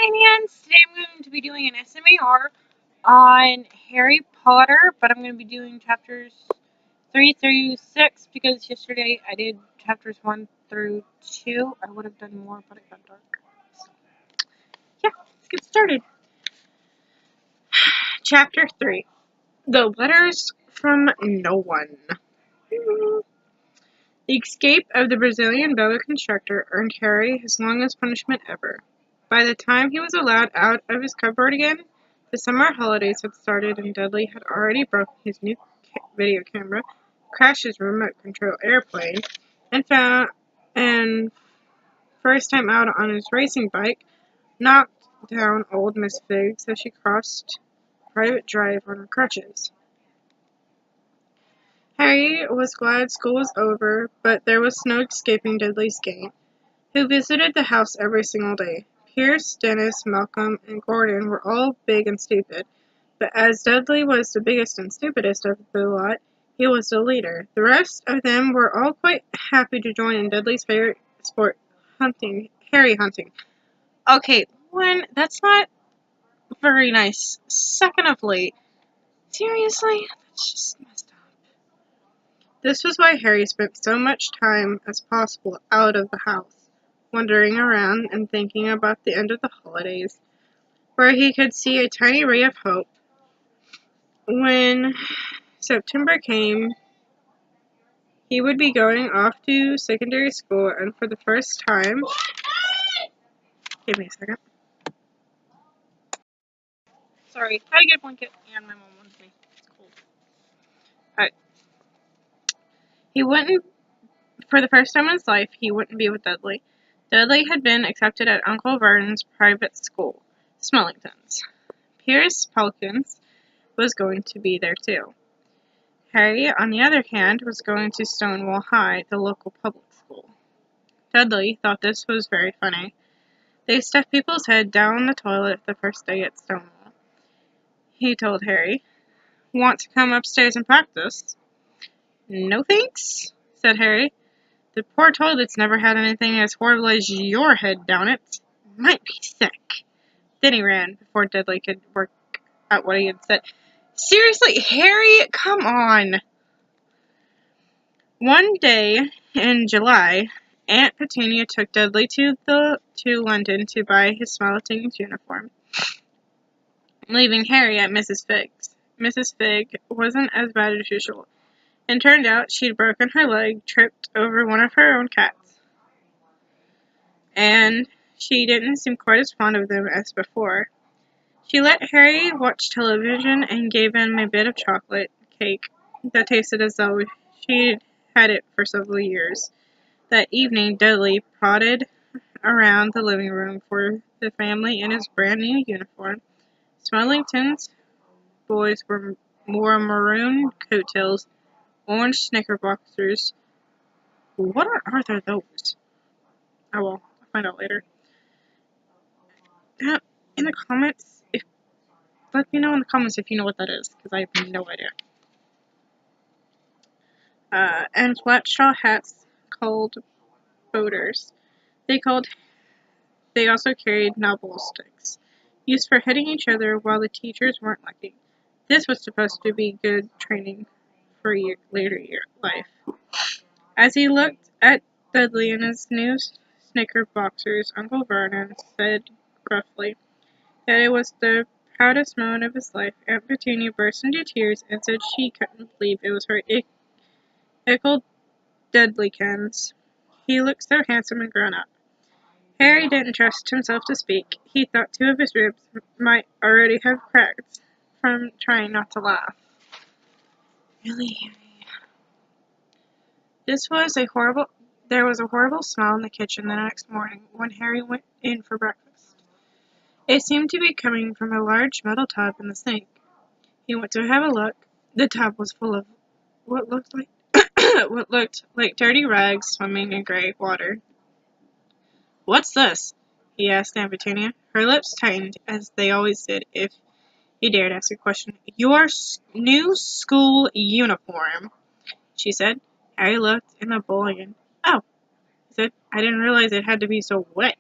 Animanians! Today I'm going to be doing an SMAR on Harry Potter, but I'm going to be doing chapters 3 through 6 because yesterday I did chapters 1 through 2. I would have done more, but it got dark. So, yeah, let's get started. Chapter 3. The Letters from No One. The escape of the Brazilian boa constrictor earned Harry his longest punishment ever. By the time he was allowed out of his cupboard again, the summer holidays had started and Dudley had already broken his new video camera, crashed his remote control airplane, and first time out on his racing bike, knocked down old Miss Figgs as she crossed private drive on her crutches. Harry was glad school was over, but there was no escaping Dudley's gaze, who visited the house every single day. Pierce, Dennis, Malcolm, and Gordon were all big and stupid, but as Dudley was the biggest and stupidest of the lot, he was the leader. The rest of them were all quite happy to join in Dudley's favorite sport, hunting, Harry hunting. Okay, one, that's not very nice. Second of late. Seriously? That's just messed up. This was why Harry spent so much time as possible out of the house, wandering around and thinking about the end of the holidays, where he could see a tiny ray of hope. When September came, he would be going off to secondary school, and for the first time... Give me a second. Sorry, I had to get a blanket, and my mom wants me. It's cold. Alright. For the first time in his life, he wouldn't be with Dudley. Dudley had been accepted at Uncle Vernon's private school, Smellington's. Pierce Pelkins was going to be there too. Harry, on the other hand, was going to Stonewall High, the local public school. Dudley thought this was very funny. They stuffed people's head down the toilet the first day at Stonewall. He told Harry, "Want to come upstairs and practice?" "No thanks," said Harry. "The poor toilet's never had anything as horrible as your head down it. Might be sick." Then he ran before Dudley could work out what he had said. Seriously, Harry, come on. One day in July, Aunt Petunia took Dudley to London to buy his Smallington's uniform, leaving Harry at Mrs. Figg's. Mrs. Figg wasn't as bad as usual, and turned out she'd broken her leg, tripped over one of her own cats, and she didn't seem quite as fond of them as before. She let Harry watch television and gave him a bit of chocolate cake that tasted as though she'd had it for several years. That evening, Dudley prodded around the living room for the family in his brand new uniform. Smellington's boys wore maroon coattails, orange knickerbockers. What on earth are those? Oh well, I'll find out later. In the comments, let me know in the comments if you know what that is, because I have no idea. And flat straw hats called boaters. They also carried knobble sticks, used for hitting each other while the teachers weren't looking. This was supposed to be good training for later life. As he looked at Dudley in his new knickerbockers, Uncle Vernon said gruffly that it was the proudest moment of his life. Aunt Petunia burst into tears and said she couldn't believe it was her ickle Dudleykins. He looked so handsome and grown up. Harry didn't trust himself to speak. He thought two of his ribs might already have cracked from trying not to laugh. Really, Harry? There was a horrible smell in the kitchen the next morning when Harry went in for breakfast. It seemed to be coming from a large metal tub in the sink. He went to have a look. The tub was full of what looked like dirty rags swimming in gray water. "What's this?" he asked Aunt Petunia. Her lips tightened, as they always did if he dared ask a question. "Your new school uniform," she said. Harry looked in the bowl again. "Oh," he said, "I didn't realize it had to be so wet."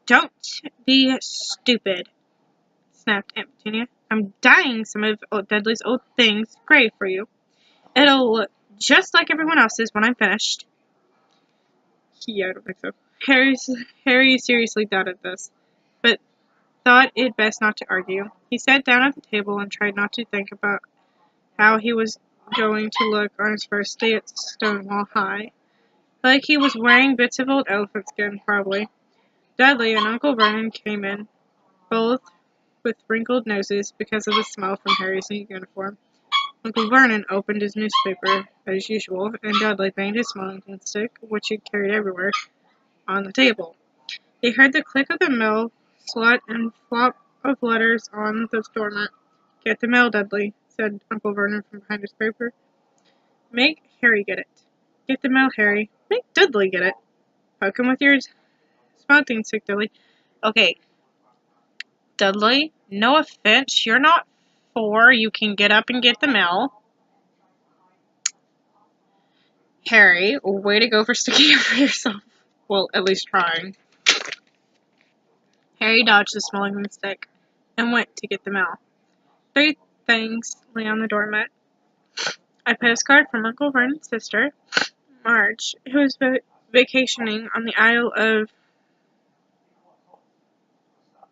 Don't be stupid, snapped Aunt Petunia. I'm dyeing some of Dudley's old things gray for you. It'll look just like everyone else's when I'm finished. Yeah, I don't think so. Harry seriously doubted this, but thought it best not to argue. He sat down at the table and tried not to think about how he was going to look on his first day at Stonewall High. Like he was wearing bits of old elephant skin, probably. Dudley and Uncle Vernon came in, both with wrinkled noses because of the smell from Harry's new uniform. Uncle Vernon opened his newspaper, as usual, and Dudley banged his smoking stick, which he carried everywhere, on the table. They heard the click of the mill, slot and flop of letters on the doormat. Get the mail, Dudley, said Uncle Vernon from behind his paper. Make Harry get it. Get the mail, Harry. Make Dudley get it. Poke him with your smoking stick, Dudley. Okay, Dudley, no offense, you're not 4. You can get up and get the mail. Harry, way to go for sticking up for yourself. Well, at least trying. Harry dodged the smoking stick and went to get the mail. 3 things lay on the doormat. A postcard from Uncle Vernon's sister, Marge, who was vacationing on the Isle of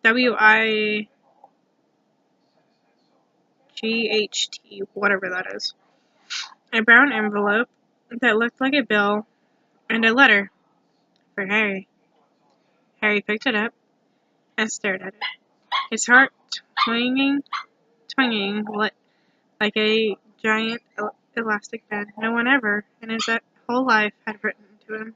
Wight, whatever that is. A brown envelope that looked like a bill, and a letter for Harry. Harry picked it up and stared at it, his heart twinging like a giant elastic band. No one ever in his whole life had written to him.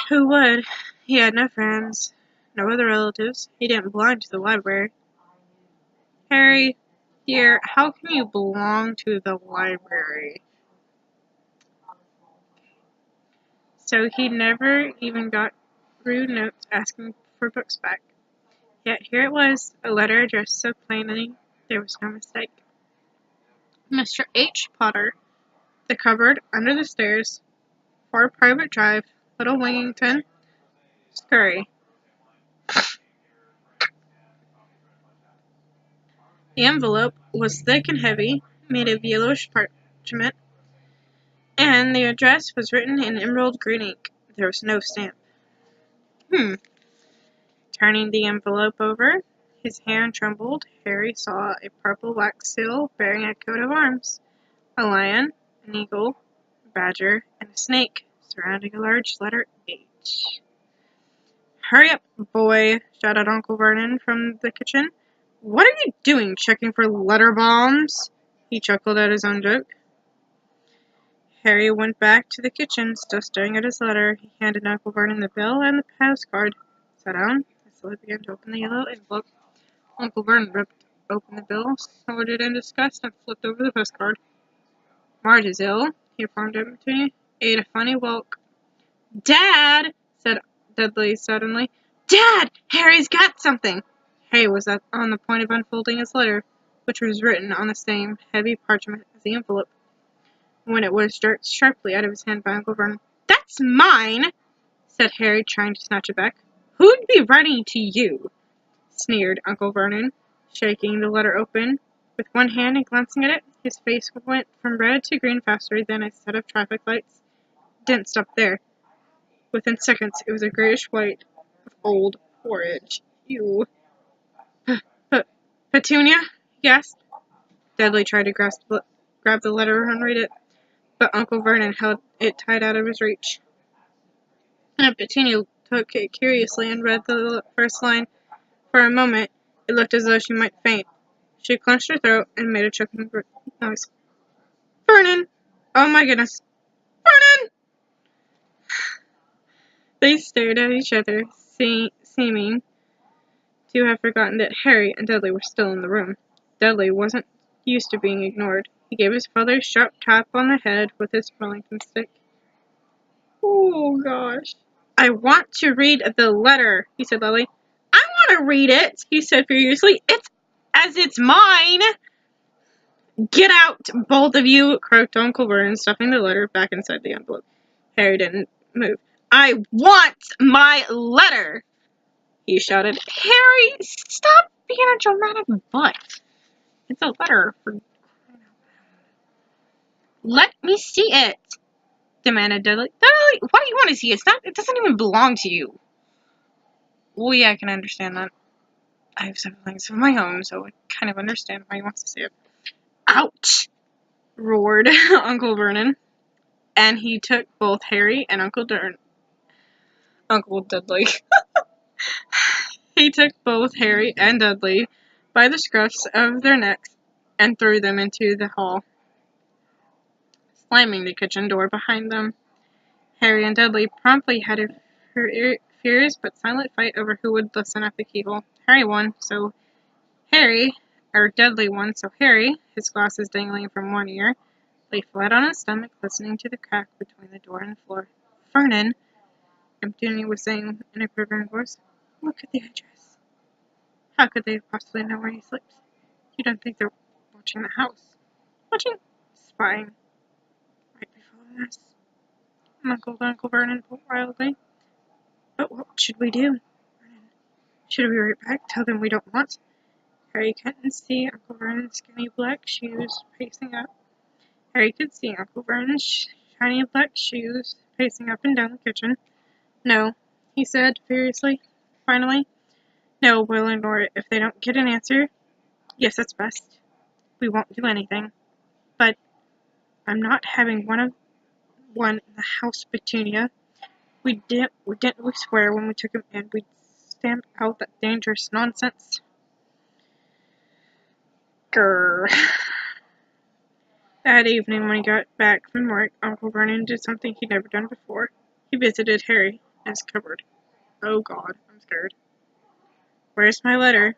Who would? He had no friends, no other relatives. He didn't belong to the library. Harry, dear, how can you belong to the library? So he never even got rude notes asking for books back. Yet here it was, a letter addressed so plainly there was no mistake. Mr. H. Potter, the cupboard under the stairs, 4 Private Drive, Little Wingington, Scurry. The envelope was thick and heavy, made of yellowish parchment, and the address was written in emerald green ink. There was no stamp. Turning the envelope over, his hand trembled. Harry saw a purple wax seal bearing a coat of arms, a lion, an eagle, a badger, and a snake surrounding a large letter H. Hurry up, boy, shouted Uncle Vernon from the kitchen. What are you doing, checking for letter bombs? He chuckled at his own joke. Harry went back to the kitchen, still staring at his letter. He handed Uncle Vernon the bill and the postcard. Sat down. Slowly began to open the yellow envelope. Uncle Vernon ripped open the bill, snorted in disgust, and flipped over the postcard. Marge is ill, he informed him. Ate a funny welk. Dad, said Dudley suddenly. Dad, Harry's got something. Harry was on the point of unfolding his letter, which was written on the same heavy parchment as the envelope, when it was jerked sharply out of his hand by Uncle Vernon. That's mine, said Harry, trying to snatch it back. Who'd be writing to you? Sneered Uncle Vernon, shaking the letter open with one hand and glancing at it. His face went from red to green faster than a set of traffic lights. Didn't stop there. Within seconds, it was a grayish white of old porridge. Ew. Petunia? He gasped. Dudley tried to grab the letter and read it, but Uncle Vernon held it tight out of his reach. Aunt Petunia took it curiously and read the first line. For a moment, it looked as though she might faint. She clenched her throat and made a choking noise. Vernon! Oh my goodness. Vernon! They stared at each other, seeming to have forgotten that Harry and Dudley were still in the room. Dudley wasn't used to being ignored. He gave his father a sharp tap on the head with his Wellington stick. Oh, gosh. I want to read the letter, he said loudly. I want to read it, he said furiously. It's mine. Get out, both of you, croaked Uncle Vernon, stuffing the letter back inside the envelope. Harry didn't move. I want my letter, he shouted. Harry, stop being a dramatic butt. It's a letter for... Let me see it, demanded Dudley. Dudley, why do you want to see it? It doesn't even belong to you. Well, yeah, I can understand that. I have siblings of my own, so I kind of understand why he wants to see it. Ouch! Roared Uncle Vernon, and he took both Harry and Uncle Dudley. He took both Harry and Dudley by the scruffs of their necks and threw them into the hall, slamming the kitchen door behind them. Harry and Dudley promptly had a furious but silent fight over who would listen at the keyhole. Harry won, so Dudley won, so Harry, his glasses dangling from one ear, lay flat on his stomach, listening to the crack between the door and the floor. Vernon, Petunia was saying in a quivering voice, look at the address. How could they possibly know where he sleeps? You don't think they're watching the house? Watching? Spying. Might be following us. Uncle Vernon pulled wildly. But what should we do? Vernon, should we write back? Tell them we don't want? Harry couldn't see Uncle Vernon's skinny black shoes pacing up. Harry could see Uncle Vernon's shiny black shoes pacing up and down the kitchen. No, he said furiously, finally. No, we'll ignore it. If they don't get an answer, yes, that's best. We won't do anything. But I'm not having one in the house, Petunia. We didn't we swear when we took him in we'd stamp out that dangerous nonsense? Grrr. That evening, when he got back from work, Uncle Vernon did something he'd never done before. He visited Harry in his cupboard. Oh God, I'm scared. Where's my letter?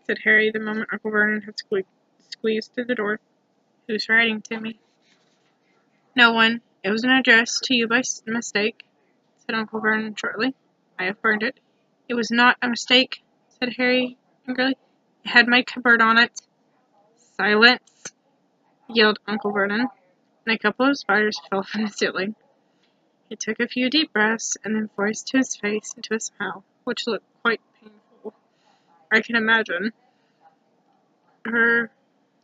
Said Harry the moment Uncle Vernon had squeezed through the door. Who's writing to me? No one. It was an address to you by mistake, said Uncle Vernon shortly. I have burned it. It was not a mistake, said Harry angrily. It had my cupboard on it. Silence, yelled Uncle Vernon, and a couple of spiders fell from the ceiling. He took a few deep breaths and then forced his face into a smile, which looked quite painful. I can imagine.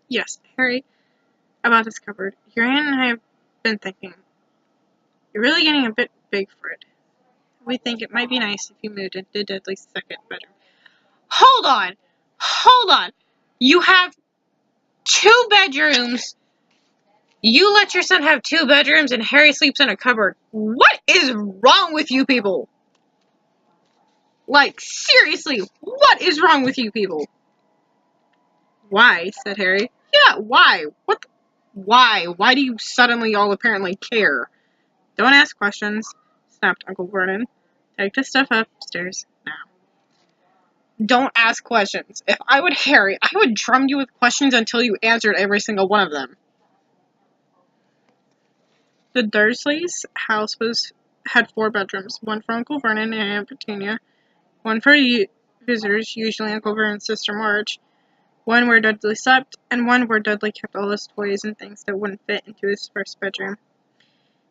Yes, Harry, about this cupboard. Your aunt and I have been thinking. You're really getting a bit big for it. We think it might be nice if you moved into Dudley's second bedroom. Hold on. You have 2 bedrooms. You let your son have 2 bedrooms and Harry sleeps in a cupboard. What is wrong with you people? Like, seriously, what is wrong with you people? Why? Said Harry. Yeah, why? Why? Why do you suddenly all apparently care? Don't ask questions, snapped Uncle Vernon. Take the stuff upstairs now. Don't ask questions. If I were Harry, I would drum you with questions until you answered every single one of them. The Dursleys' house had 4 bedrooms, one for Uncle Vernon and Aunt Petunia, one for visitors, usually Uncle Vernon's sister Marge, one where Dudley slept, and one where Dudley kept all his toys and things that wouldn't fit into his first bedroom.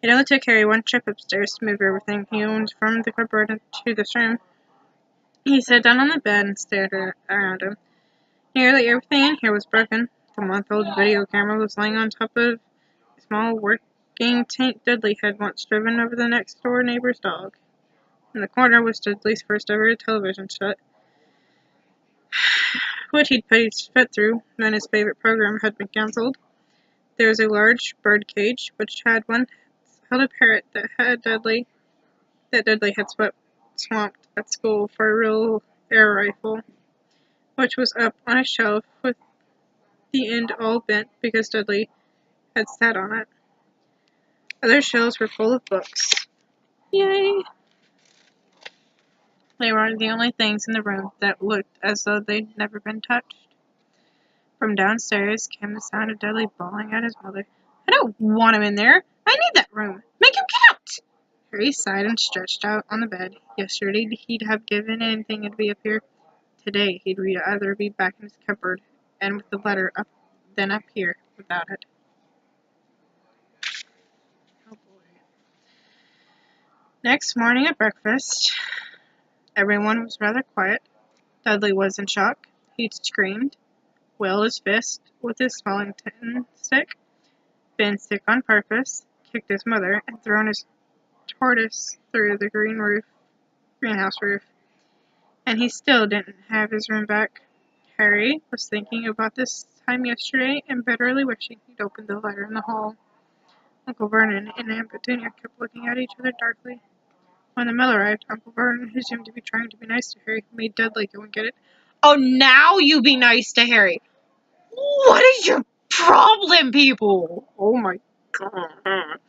It only took Harry one trip upstairs to move everything he owned from the cupboard into this room. He sat down on the bed and stared around him. Nearly everything in here was broken. The month-old video camera was lying on top of a small working tank Dudley had once driven over the next-door neighbor's dog. In the corner was Dudley's first ever television set, which he'd put his foot through when his favorite program had been cancelled. There was a large bird cage, which had once held a parrot that Dudley had swamped at school for a real air rifle, which was up on a shelf with the end all bent because Dudley had sat on it. Other shelves were full of books. Yay! They were the only things in the room that looked as though they'd never been touched. From downstairs came the sound of Dudley bawling at his mother. I don't want him in there. I need that room. Make him get out! Harry sighed and stretched out on the bed. Yesterday he'd have given anything to be up here. Today he'd rather be back in his cupboard and with the letter up than up here without it. Oh boy. Next morning at breakfast, everyone was rather quiet. Dudley was in shock. He'd screamed, wailed his fist with his smelling stick, been sick on purpose, kicked his mother, and thrown his tortoise through the greenhouse roof. And he still didn't have his room back. Harry was thinking about this time yesterday and bitterly wishing he'd opened the letter in the hall. Uncle Vernon and Aunt Petunia kept looking at each other darkly. When the mail arrived, Uncle Vernon, who seemed to be trying to be nice to Harry, made Dudley go and get it. Oh, now you be nice to Harry! What is your problem, people? Oh my god.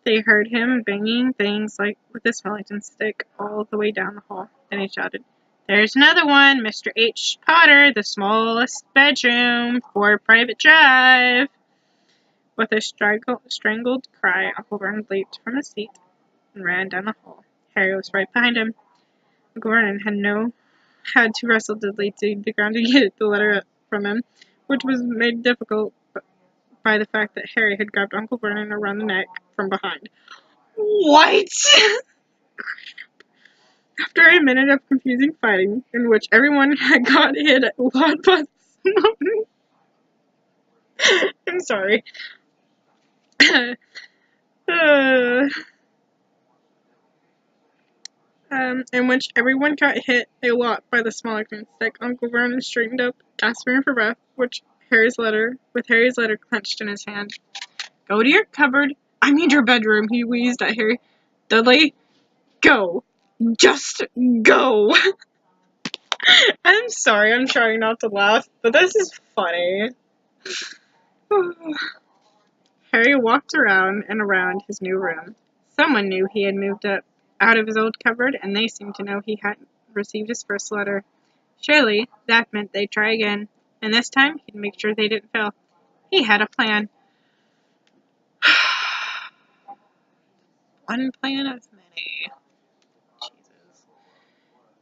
They heard him banging things like with his Wellington stick all the way down the hall. Then he shouted, "There's another one, Mr. H. Potter, the smallest bedroom for private drive." With a strangled cry, Uncle Vernon leaped from his seat and ran down the hall. Harry was right behind him. Uncle Vernon had to wrestle Dudley to the ground to get the letter from him, which was made difficult by the fact that Harry had grabbed Uncle Vernon around the neck from behind. What? After a minute of confusing fighting, in which everyone had got hit a lot by I'm sorry. In which everyone got hit a lot by the smaller stick, Uncle Vernon straightened up, gasping for breath, with Harry's letter clenched in his hand. "Go to your cupboard. I mean your bedroom," he wheezed at Harry. "Dudley, go. Just go." I'm sorry, I'm trying not to laugh, but this is funny. Harry walked around and around his new room. Someone knew he had moved up out of his old cupboard, and they seemed to know he hadn't received his first letter. Surely, that meant they'd try again, and this time he'd make sure they didn't fail. He had a plan. One plan of many. Jesus.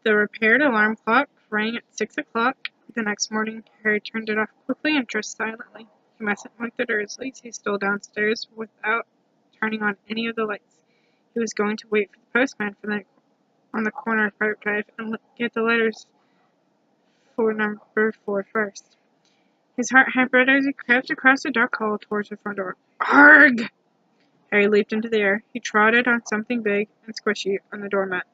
The repaired alarm clock rang at 6 o'clock. The next morning, Harry turned it off quickly and dressed silently. He mustn't wake the Dursleys. He stole downstairs without turning on any of the lights. He was going to wait for the postman on the corner of Park Drive and get the letters for number 4 first. His heart hampered as he crept across the dark hall towards the front door. Arg! Harry leaped into the air. He trotted on something big and squishy on the doormat.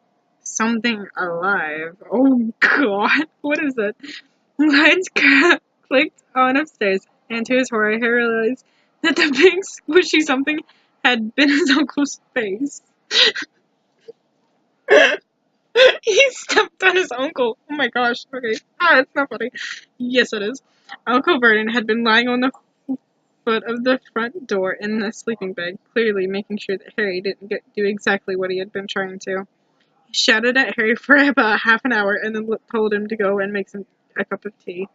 Something alive. Oh god, what is it? Lights clicked on upstairs, and to his horror, he realized that the big squishy something had been his uncle's face. He stepped on his uncle. Oh my gosh, okay. It's not funny. Yes, it is. Uncle Vernon had been lying on the foot of the front door in the sleeping bag, clearly making sure that Harry didn't do exactly what he had been trying to. He shouted at Harry for about half an hour and then told him to go and make a cup of tea.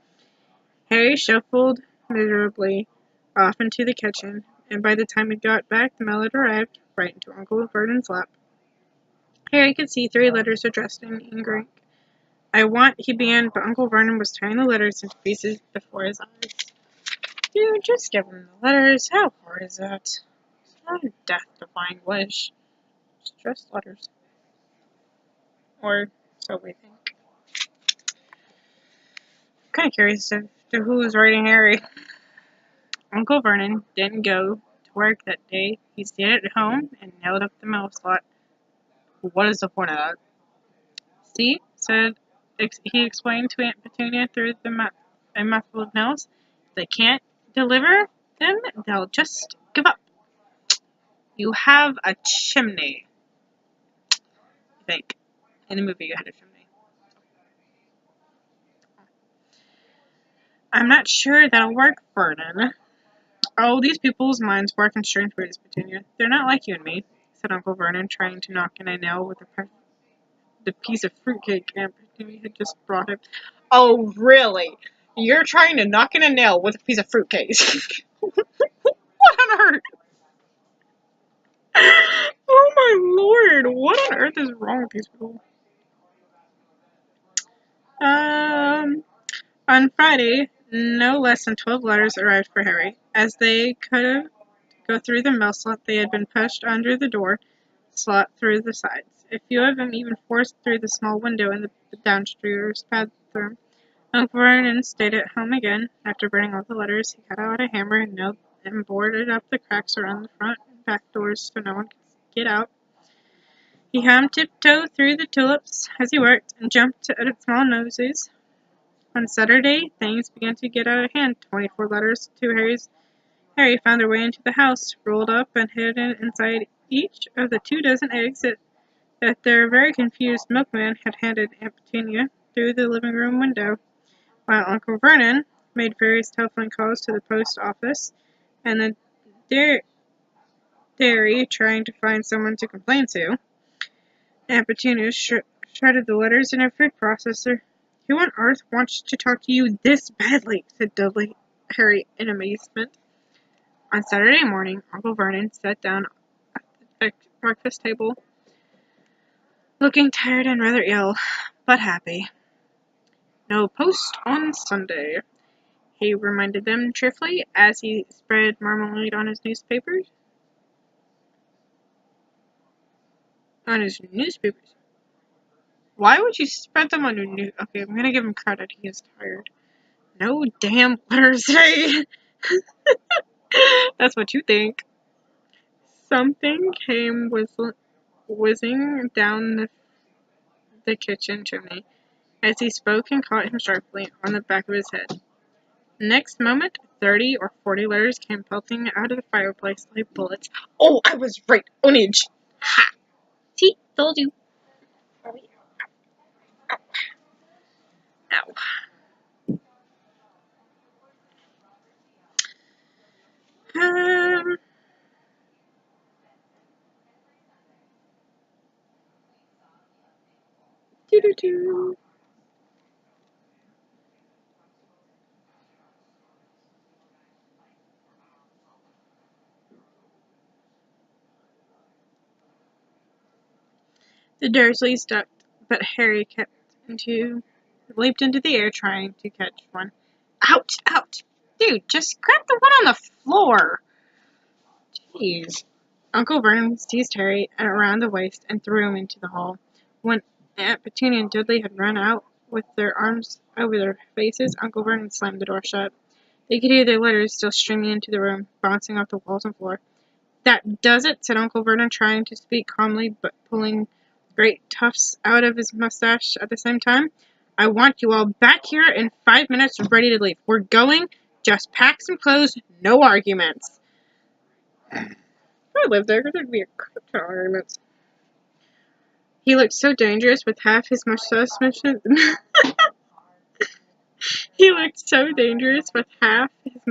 Harry shuffled miserably off into the kitchen, and by the time he got back, the mail had arrived right into Uncle Vernon's lap. Harry could see 3 letters addressed in ink. "I want," he began, but Uncle Vernon was tearing the letters into pieces before his eyes. "Dude, just give him the letters. How hard is that? It's not a death-defying wish. It's just letters. Or so we think." I'm kind of curious as to who was writing Harry. Uncle Vernon didn't go to work that day. He stayed at home and nailed up the mail slot. What is the point of that? "See," he explained to Aunt Petunia through a mouthful of nails. "They can't deliver them, they'll just give up. You have a chimney." I think. In the movie, you had a chimney. "I'm not sure that'll work, Vernon." "Oh, these people's minds work in strange ways, Petunia. They're not like you and me," said Uncle Vernon, trying to knock in a nail with the piece of fruitcake Aunt Petunia had just brought him. "Oh, really? You're trying to knock in a nail with a piece of fruitcake?" What on earth? Oh my lord, what on earth is wrong with these people? On Friday, no less than 12 letters arrived for Harry. As they could go through the mail slot, they had been pushed under the door. slot through the sides. A few of them even forced through the small window in the downstairs bathroom. Uncle Vernon stayed at home again. After burning all the letters, he got out a hammer and nailed and boarded up the cracks around the front and back doors so no one could get out. He hummed tiptoe through the tulips as he worked and jumped at small noses. On Saturday, things began to get out of hand. 24 letters to Harry found their way into the house, rolled up and hidden inside each of the 2 dozen eggs that their very confused milkman had handed Aunt Petunia through the living room window, while Uncle Vernon made various telephone calls to the post office and the dairy trying to find someone to complain to. Aunt Petunia shredded the letters in a food processor. "Who on earth wants to talk to you this badly?" said Harry in amazement. On Saturday morning, Uncle Vernon sat down at the breakfast table, looking tired and rather ill, but happy. "No post on Sunday," he reminded them cheerfully as he spread marmalade on his newspapers. Why would you spread them on your news? Okay, I'm gonna give him credit. He is tired. "No damn letters today." That's what you think. Something came whizzing down the kitchen chimney as he spoke and caught him sharply on the back of his head. Next moment, 30 or 40 letters came pelting out of the fireplace like bullets. "Oh, I was right, Onage! Ha! See, told you." Ow. Um, doo-doo-doo. The Dursleys ducked, but Harry leaped into the air trying to catch one. Ouch! Ouch! Dude, just grab the one on the floor! Jeez. Uncle Vernon seized Harry around the waist and threw him into the hall. When Aunt Petunia and Dudley had run out with their arms over their faces, Uncle Vernon slammed the door shut. They could hear their letters still streaming into the room, bouncing off the walls and floor. "That does it," said Uncle Vernon, trying to speak calmly, but pulling great tufts out of his mustache at the same time. "I want you all back here in 5 minutes, ready to leave. We're going. Just pack some clothes. No arguments." If I lived there, there'd be a crap ton of arguments. He looked so dangerous with half his mustache missing. He looked so dangerous with half his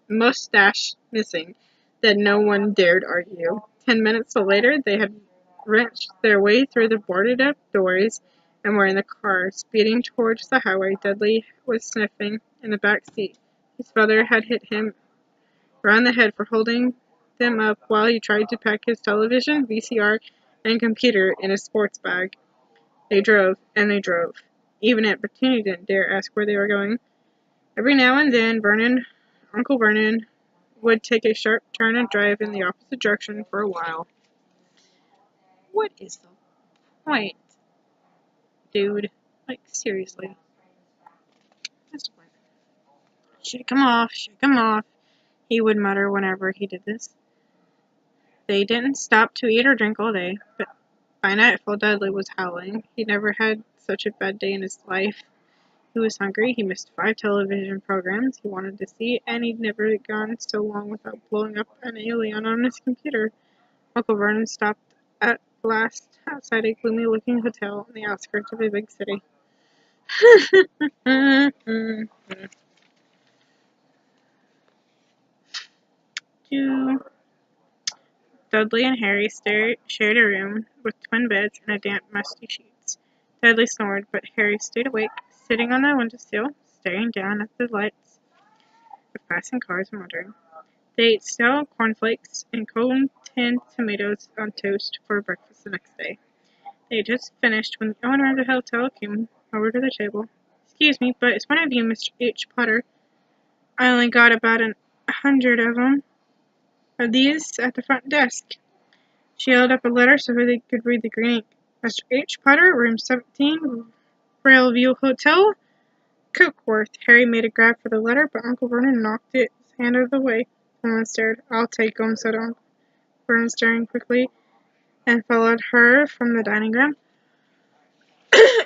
mustache missing that no one dared argue. 10 minutes later, they had wrenched their way through the boarded-up doors and were in the car, speeding towards the highway. Dudley was sniffing in the back seat. His father had hit him around the head for holding them up while he tried to pack his television, VCR, and computer in a sports bag. They drove, and they drove. Even Aunt Petunia didn't dare ask where they were going. Every now and then, Uncle Vernon would take a sharp turn and drive in the opposite direction for a while. What is the point, dude? Like, seriously. What's the point? Shake him off, he would mutter whenever he did this. They didn't stop to eat or drink all day, but by nightfall Dudley was howling. He never had such a bad day in his life. He was hungry, he missed 5 television programs he wanted to see, and he'd never gone so long without blowing up an alien on his computer. Uncle Vernon stopped at last outside a gloomy-looking hotel on the outskirts of a big city. Dudley and Harry shared a room with twin beds and damp, musty sheets. Dudley snored, but Harry stayed awake, sitting on the windowsill, staring down at the lights of passing cars and wondering. They ate stale cornflakes and cold tinned tomatoes on toast for breakfast the next day. They had just finished when the owner of the hotel came over to the table. "Excuse me, but is one of you Mr. H. Potter? I only got about 100 of these at the front desk." She held up a letter so they could read the green ink. Mr. H. Potter, room 17, Railview Hotel, Cookworth. Harry made a grab for the letter, but Uncle Vernon knocked his hand out of the way. Someone stared. I'll take 'em, said Uncle Vernon, staring quickly, and followed her from the dining room.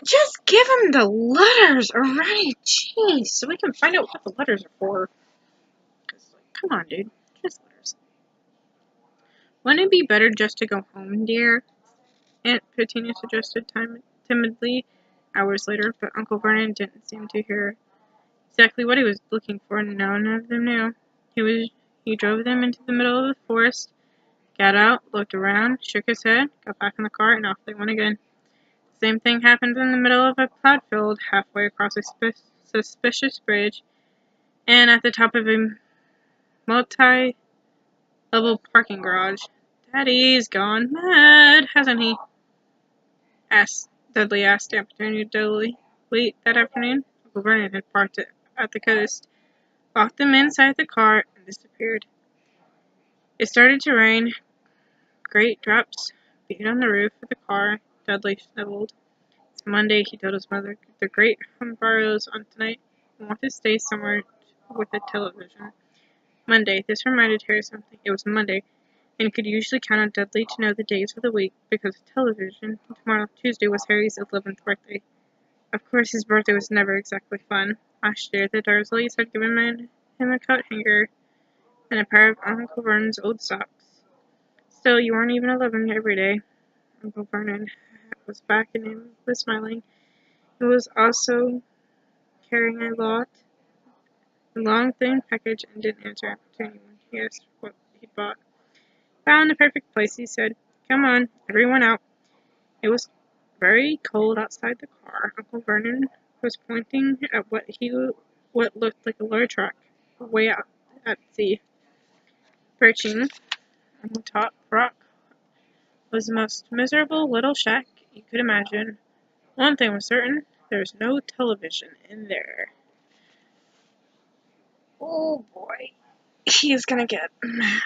Just give him the letters already, jeez, so we can find out what the letters are for. Come on, dude, just letters. Wouldn't it be better just to go home, dear? Aunt Petunia suggested timidly hours later, but Uncle Vernon didn't seem to hear exactly what he was looking for. None of them knew. He drove them into the middle of the forest, got out, looked around, shook his head, got back in the car, and off they went again. The same thing happened in the middle of a plowed field, halfway across a suspicious bridge, and at the top of a multi-level parking garage. Daddy's gone mad, hasn't he? Dudley asked Aunt Petunia dully. Late that afternoon, Uncle Vernon had parked at the coast, locked them inside the car, and disappeared. It started to rain. Great drops beat on the roof of the car. Dudley sniveled. It's Monday, he told his mother. The great Humbarro's on tonight. I want to stay somewhere with a television. Monday. This reminded Harry of something. It was Monday, and he could usually count on Dudley to know the days of the week because of television. Tomorrow, Tuesday, was Harry's 11th birthday. Of course, his birthday was never exactly fun. Last year, the Dursleys had given him a coat hanger and a pair of Uncle Vernon's old socks. Still, you weren't even 11 every day. Uncle Vernon was back and he was smiling. He was also carrying a long, thin package and didn't answer Aunt Petunia when he asked what he'd bought. Found the perfect place, he said. Come on, everyone out. It was very cold outside the car. Uncle Vernon was pointing at what looked like a large rock, way out at sea. Perching on the top rock was the most miserable little shack you could imagine. One thing was certain, there was no television in there. Oh boy, he is gonna get mad.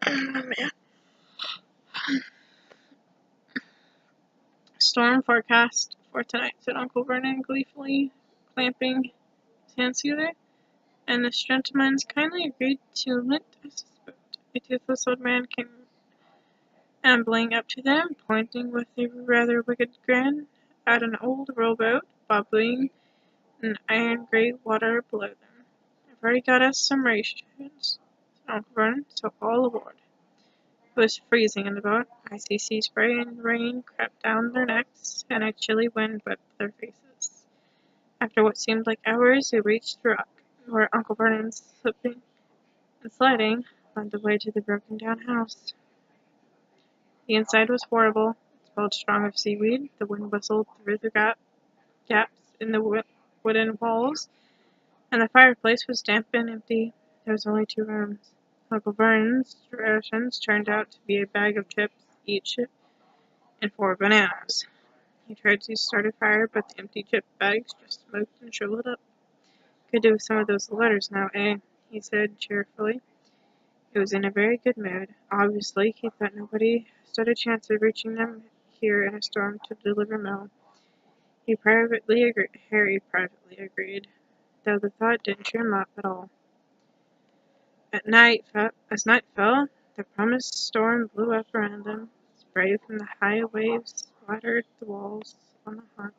Oh man. Storm forecast for tonight, said Uncle Vernon gleefully, clamping his hands together, and the gentlemen kindly agreed to lend us his boat. A toothless old man came ambling up to them, pointing with a rather wicked grin at an old rowboat bobbing in iron-grey water below them. I've already got us some rations, said Uncle Vernon, so all aboard. It was freezing in the boat. Icy sea spray and rain crept down their necks, and a chilly wind whipped their faces. After what seemed like hours, they reached the rock, where Uncle Vernon, slipping and sliding, led the way to the broken-down house. The inside was horrible. It smelled strong of seaweed. The wind whistled through the gaps in the wooden walls, and the fireplace was damp and empty. There was only 2 rooms. Uncle Vernon's rations turned out to be a bag of chips each and 4 bananas. He tried to start a fire, but the empty chip bags just smoked and shriveled up. Could do with some of those letters now, eh? He said cheerfully. He was in a very good mood. Obviously, he thought nobody stood a chance of reaching them here in a storm to deliver mail. Harry privately agreed, though the thought didn't cheer him up at all. As night fell, the promised storm blew up around them. Spray from the high waves splattered the walls on the hut,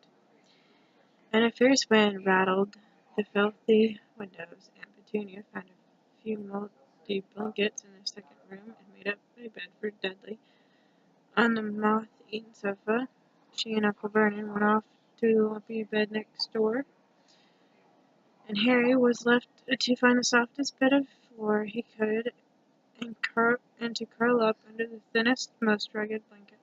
and a fierce wind rattled the filthy windows. Aunt Petunia found a few moldy blankets in the second room and made up a bed for Dudley. On the moth-eaten sofa, she and Uncle Vernon went off to the lumpy bed next door, and Harry was left to find the softest bit of floor he could and to curl up under the thinnest, most rugged blanket.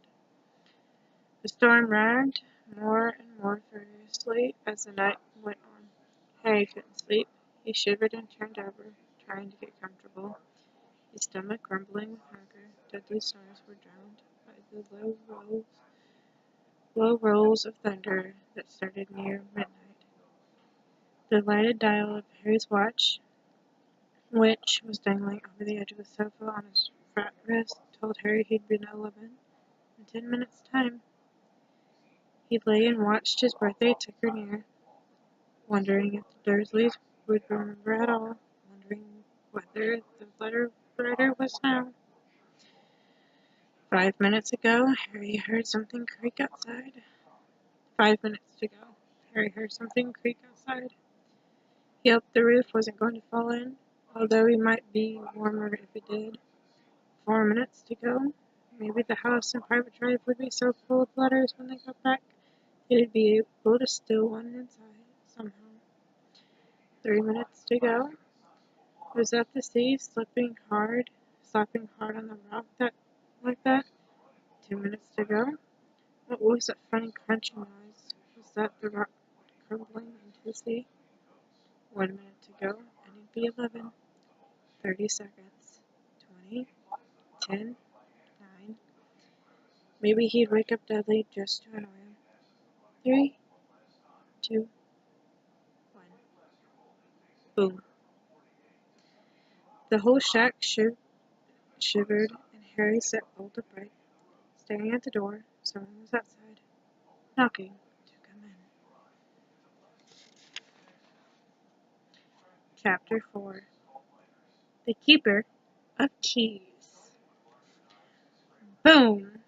The storm raged more and more furiously as the night went on. Harry couldn't sleep. He shivered and turned over, trying to get comfortable, his stomach grumbling with hunger. Dudley's snores were drowned by the low rolls of thunder that started near midnight. The lighted dial of Harry's watch which was dangling over the edge of the sofa on his fat wrist, told Harry he'd been 11 in 10 minutes' time. He lay and watched his birthday ticker near, wondering if the Dursleys would remember at all, wondering whether the letter writer was now. 5 minutes ago, Harry heard something creak outside. 5 minutes ago, Harry heard something creak outside. He hoped the roof wasn't going to fall in, although he might be warmer if it did. 4 minutes to go. Maybe the house and private drive would be so full of letters when they got back, they'd be able to steal one inside, somehow. 3 minutes to go. It was at the sea, slapping hard on the rock like that. 2 minutes to go. What was that funny crunching noise? Was that the rock crumbling into the sea? 1 minute to go, and it'd be 11. 30 seconds. 20. 10. 9. Maybe he'd wake up Dudley just to annoy him. 3, 2, 1. Boom. The whole shack shivered, and Harry sat bolt upright, staring at the door. Someone was outside, knocking to come in. Chapter 4. The Keeper of Keys. Boom!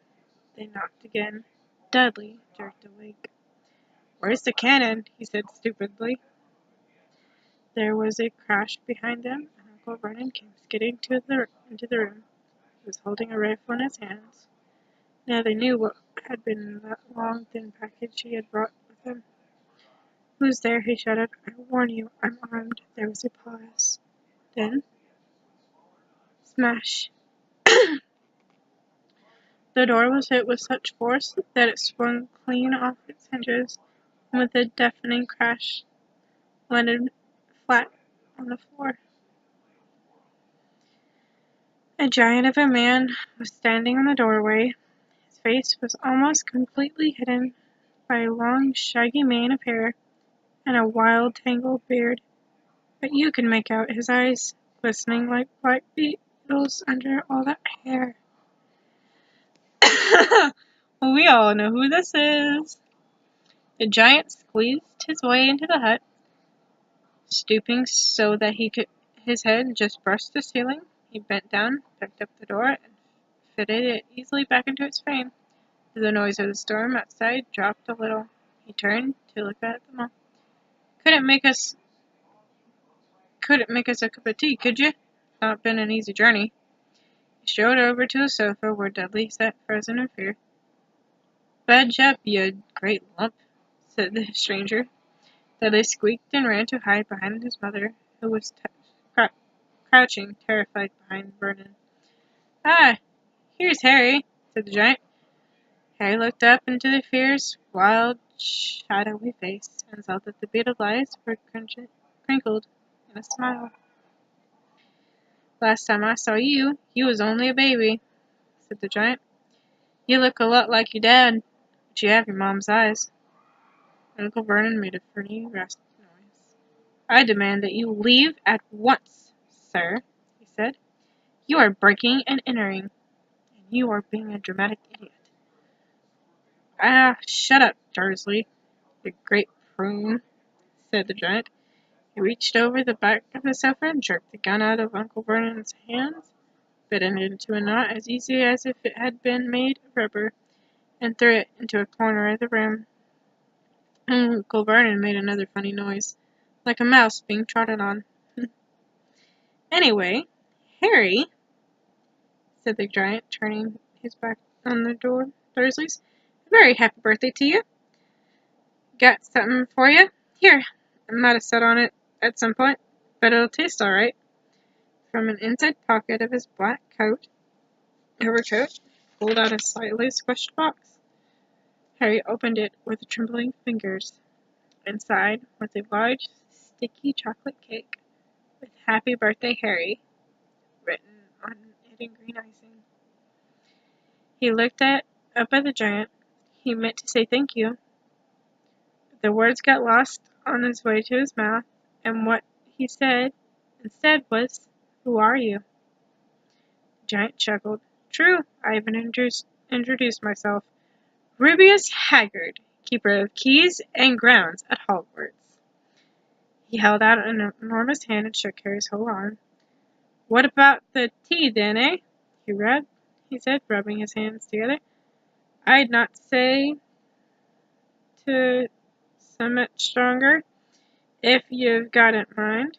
They knocked again. Dudley jerked awake. "Where's the cannon?" he said stupidly. There was a crash behind them, and Uncle Vernon came skidding into the room. He was holding a rifle in his hands. Now they knew what had been in that long, thin package he had brought with him. "Who's there?" he shouted. "I warn you, I'm armed." There was a pause. Then, smash! The door was hit with such force that it swung clean off its hinges, and with a deafening crash, landed flat on the floor. A giant of a man was standing in the doorway. His face was almost completely hidden by a long, shaggy mane of hair and a wild, tangled beard, but you could make out his eyes glistening like black beetles under all that hair. Well, we all know who this is. The giant squeezed his way into the hut, stooping so that his head just brushed the ceiling. He bent down, picked up the door, and fitted it easily back into its frame. The noise of the storm outside dropped a little. He turned to look at them all. Couldn't make us a cup of tea, could you? Not been an easy journey. He strode over to the sofa where Dudley sat frozen in fear. "Budge up, you great lump," said the stranger. Dudley squeaked and ran to hide behind his mother, who was crouching, terrified, behind Vernon. "Ah, here's Harry," said the giant. Harry looked up into the fierce, wild, shadowy face, and saw that the bearded eyes were crinkled in a smile. "Last time I saw you, you was only a baby," said the giant. "You look a lot like your dad, but you have your mom's eyes." Uncle Vernon made a funny, raspy noise. "I demand that you leave at once, sir," he said. "You are breaking and entering, and you are being a dramatic idiot." "Ah, shut up, Dursley, you great prune," said the giant. He reached over the back of the sofa and jerked the gun out of Uncle Vernon's hands, bit it into a knot as easy as if it had been made of rubber, and threw it into a corner of the room. Uncle Vernon made another funny noise, like a mouse being trodden on. "Anyway, Harry," said the giant, turning his back on the Dursleys, "a very happy birthday to you. Got something for you. Here, I might have sat on it at some point, but it'll taste all right." From an inside pocket of his black overcoat, pulled out a slightly squished box. Harry opened it with trembling fingers. Inside was a large, sticky chocolate cake with "Happy Birthday, Harry" written on it in green icing. He looked up at the giant. He meant to say thank you, but the words got lost on his way to his mouth, and what he said instead was Who are you? The giant chuckled. True, I haven't introduced myself. Rubius Haggard, keeper of keys and grounds at Hogwarts. He held out an enormous hand and shook Harry's whole arm. What about the tea, then, eh? He said, rubbing his hands together. I'd not say to so much stronger, if you've got it mind.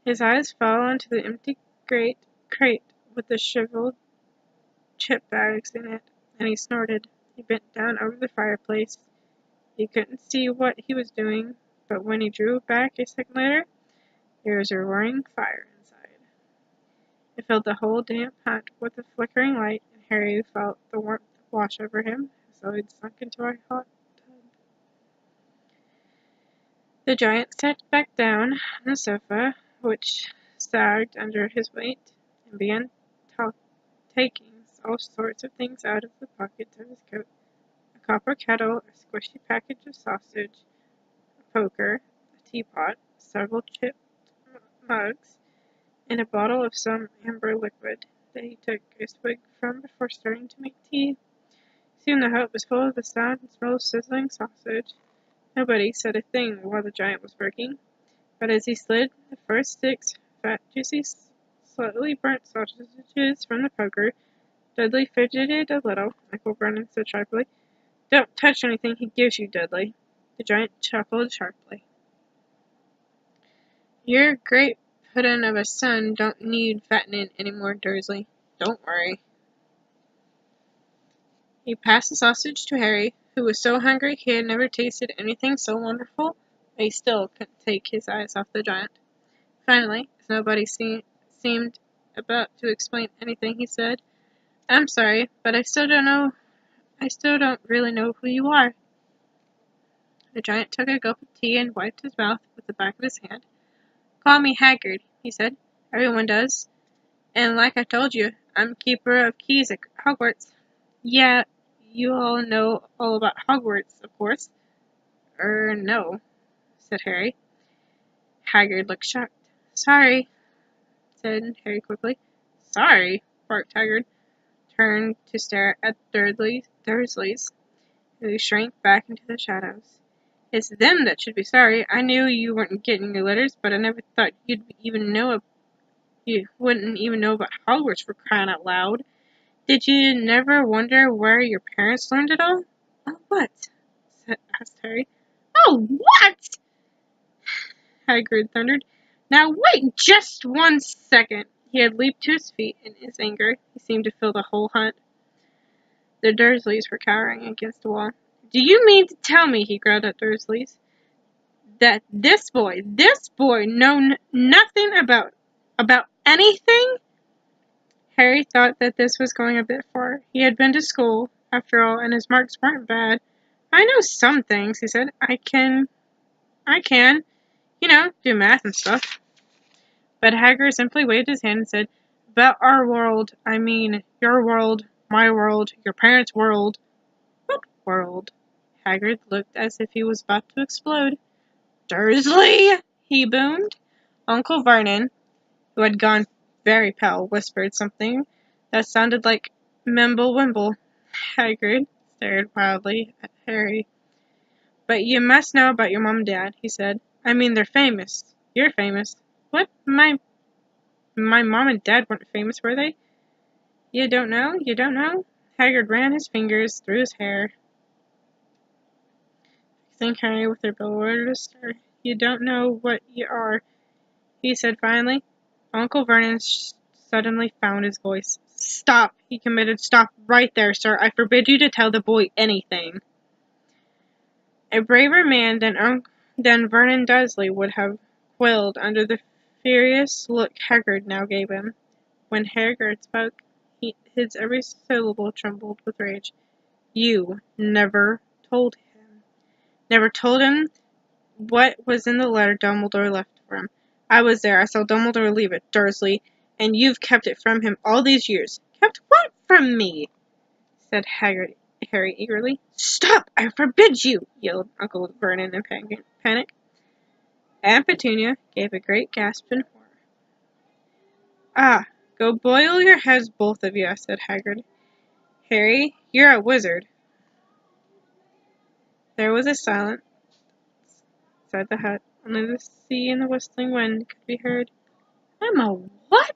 His eyes fell onto the empty crate with the shriveled chip bags in it, and he snorted. He bent down over the fireplace. He couldn't see what he was doing, but when he drew back a second later, there was a roaring fire inside. It filled the whole damp hut with a flickering light, and Harry felt the warmth wash over him as though he'd sunk into a hot tub. The giant sat back down on the sofa, which sagged under his weight, and began taking all sorts of things out of the pockets of his coat. A copper kettle, a squishy package of sausage, a poker, a teapot, several chipped mugs, and a bottle of some amber liquid that he took a swig from before starting to make tea. Soon the hut was full of the sound and smell of sizzling sausage. Nobody said a thing while the giant was working, but as he slid the first 6 fat, juicy, slightly burnt sausages from the poker, Dudley fidgeted a little. Uncle Vernon said sharply, Don't touch anything he gives you, Dudley. The giant chuckled sharply. Your great puddin' of a son don't need fattening any more, Dursley. Don't worry. He passed the sausage to Harry, who was so hungry he had never tasted anything so wonderful, but he still couldn't take his eyes off the giant. Finally, as nobody seemed about to explain anything, he said, I'm sorry, but I still don't really know who you are. The giant took a gulp of tea and wiped his mouth with the back of his hand. Call me Haggard, he said. Everyone does. And like I told you, I'm keeper of keys at Hogwarts. Yeah, you all know all about Hogwarts, of course. No, said Harry. Haggard looked shocked. Sorry, said Harry quickly. Sorry, barked Haggard, turned to stare at Dursley's, who shrank back into the shadows. It's them that should be sorry. I knew you weren't getting your letters, but I never thought you wouldn't even know about Hogwarts for crying out loud. Did you never wonder where your parents learned it all? Oh, what? Asked Harry. Oh, what? Hagrid thundered. Now wait just 1 second. He had leaped to his feet in his anger. He seemed to fill the whole hut. The Dursleys were cowering against the wall. Do you mean to tell me, he growled at Dursleys, that this boy know nothing about anything? Harry thought that this was going a bit far. He had been to school, after all, and his marks weren't bad. I know some things, he said. I can, do math and stuff. But Hagrid simply waved his hand and said, About our world, I mean your world, my world, your parents' world. What world? Hagrid looked as if he was about to explode. Dursley! He boomed. Uncle Vernon, who had gone very pale, whispered something that sounded like Mimble Wimble. Hagrid stared wildly at Harry. But you must know about your mom and dad, he said. I mean, they're famous. You're famous. What? My mom and dad weren't famous, were they? You don't know? You don't know? Hagrid ran his fingers through his hair, fixing Harry with a bewildered stare. You don't know what you are, he said finally. Uncle Vernon suddenly found his voice. Stop, he commanded. Stop right there, sir. I forbid you to tell the boy anything. A braver man than Vernon Dursley would have quailed under the furious look Hagrid now gave him. When Hagrid spoke, his every syllable trembled with rage. You never told him. Never told him what was in the letter Dumbledore left for him. I was there. I saw Dumbledore leave it, Dursley, and you've kept it from him all these years. Kept what from me? Said Harry eagerly. Stop! I forbid you! Yelled Uncle Vernon in panic. Aunt Petunia gave a great gasp in horror. "Ah, go boil your heads, both of you," said Hagrid. "Harry, you're a wizard." There was a silence inside the hut. Only the sea and the whistling wind could be heard. "I'm a what?"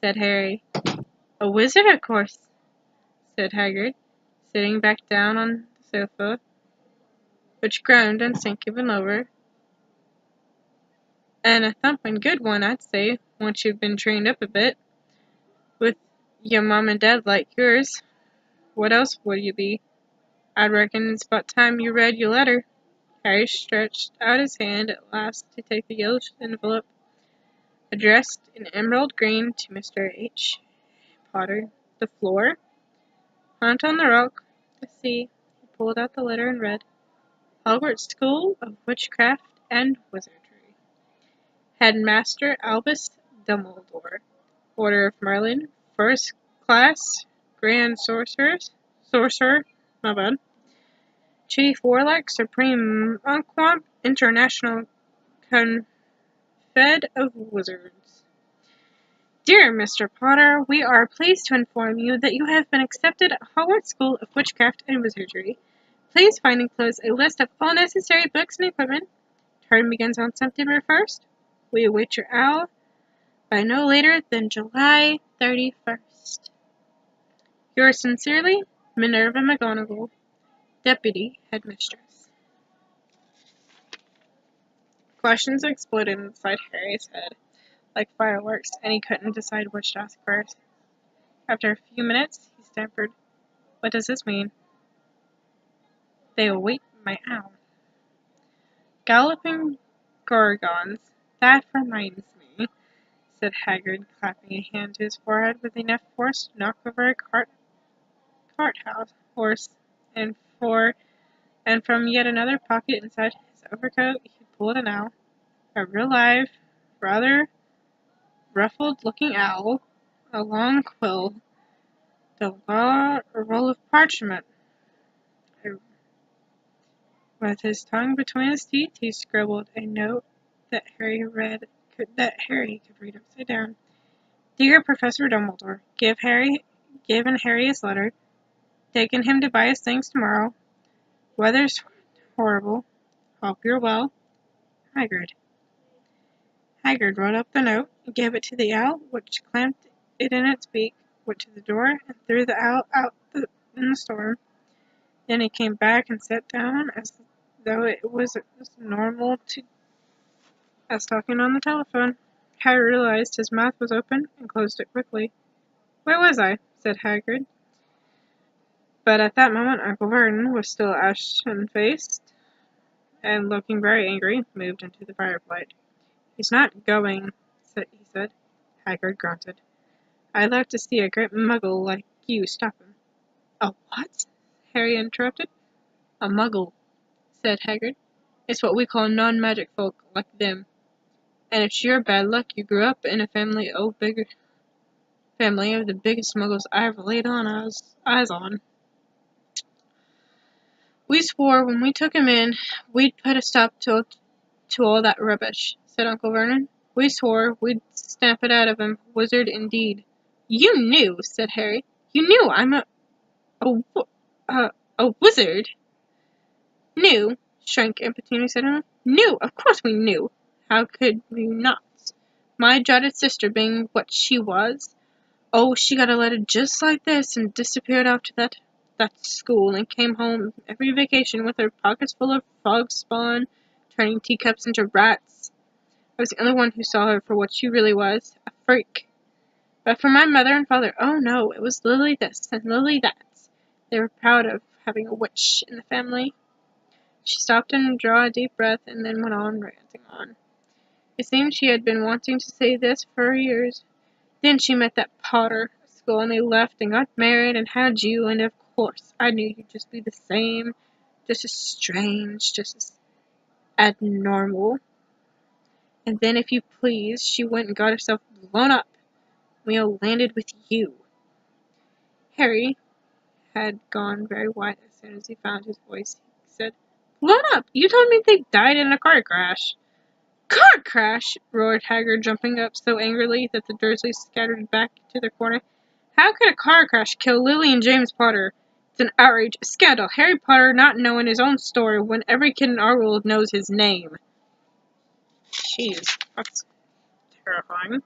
said Harry. "A wizard, of course," said Hagrid, sitting back down on the sofa, which groaned and sank even lower. "And a thumping good one, I'd say, once you've been trained up a bit. With your mom and dad like yours, what else would you be? I reckon it's about time you read your letter." Harry stretched out his hand at last to take the yellow envelope, addressed in emerald green to Mr. H. Potter. The floor? Hunt on the rock. The sea. He pulled out the letter and read, "Hogwarts School of Witchcraft and Wizardry. Headmaster Albus Dumbledore. Order of Merlin. First Class. Grand Sorcerer. My bad. Chief Warlock. Supreme Unquamp. International Confed of Wizards. Dear Mr. Potter, we are pleased to inform you that you have been accepted at Hogwarts School of Witchcraft and Wizardry. Please find enclosed a list of all necessary books and equipment. Term begins on September 1st. We await your owl by no later than July 31st. Yours sincerely, Minerva McGonagall, Deputy Headmistress." Questions exploded inside Harry's head like fireworks, and he couldn't decide which to ask first. After a few minutes, he stammered, "What does this mean?" "They await my owl." "Galloping gorgons. That reminds me," said Hagrid, clapping a hand to his forehead with enough force to knock over a horse, and from yet another pocket inside his overcoat he pulled an owl, a real live, rather ruffled-looking owl, a long quill, a roll of parchment. With his tongue between his teeth, he scribbled a note that Harry could read upside down. "Dear Professor Dumbledore, given Harry his letter, taking him to buy his things tomorrow. Weather's horrible. Hope you're well. Hagrid." Hagrid wrote up the note, gave it to the owl, which clamped it in its beak, went to the door, and threw the owl out in the storm. Then he came back and sat down as though it was as normal as talking on the telephone. Harry realized his mouth was open and closed it quickly. "Where was I?" said Hagrid. But at that moment Uncle Vernon was still ashen-faced and looking very angry, moved into the firelight. "He's not going," he said. Hagrid grunted. "I'd like to see a great muggle like you stop him." "A what?" Harry interrupted. "A muggle," said Hagrid. "It's what we call non-magic folk, like them. And it's your bad luck you grew up in a family of the biggest muggles I ever laid eyes on. We swore when we took him in we'd put a stop to all that rubbish," said Uncle Vernon. "We swore we'd stamp it out of him. Wizard indeed." "You knew," said Harry. "You knew I'm a wizard." "Knew?" shrank Aunt Petunia suddenly. "Knew? Of course we knew. How could we not? My jotted sister being what she was. Oh, she got a letter just like this and disappeared off to that school and came home every vacation with her pockets full of frog spawn, turning teacups into rats. I was the only one who saw her for what she really was, a freak. But for my mother and father, oh no, it was Lily this and Lily that. They were proud of having a witch in the family." She stopped and drew a deep breath and then went on, ranting on. It seemed she had been wanting to say this for years. "Then she met that Potter at school, and they left and got married and had you, and of course I knew you'd just be the same, just as strange, just as abnormal. And then, if you please, she went and got herself blown up. We all landed with you." Harry had gone very white as soon as he found his voice. He said, "Blown up? You told me they died in a car crash." Car crash! Roared Hagrid, jumping up so angrily that the Dursleys scattered back to their corner. How could a car crash kill Lily and James Potter? It's an outrage, a scandal. Harry Potter not knowing his own story when every kid in our world knows his name. Jeez, that's terrifying.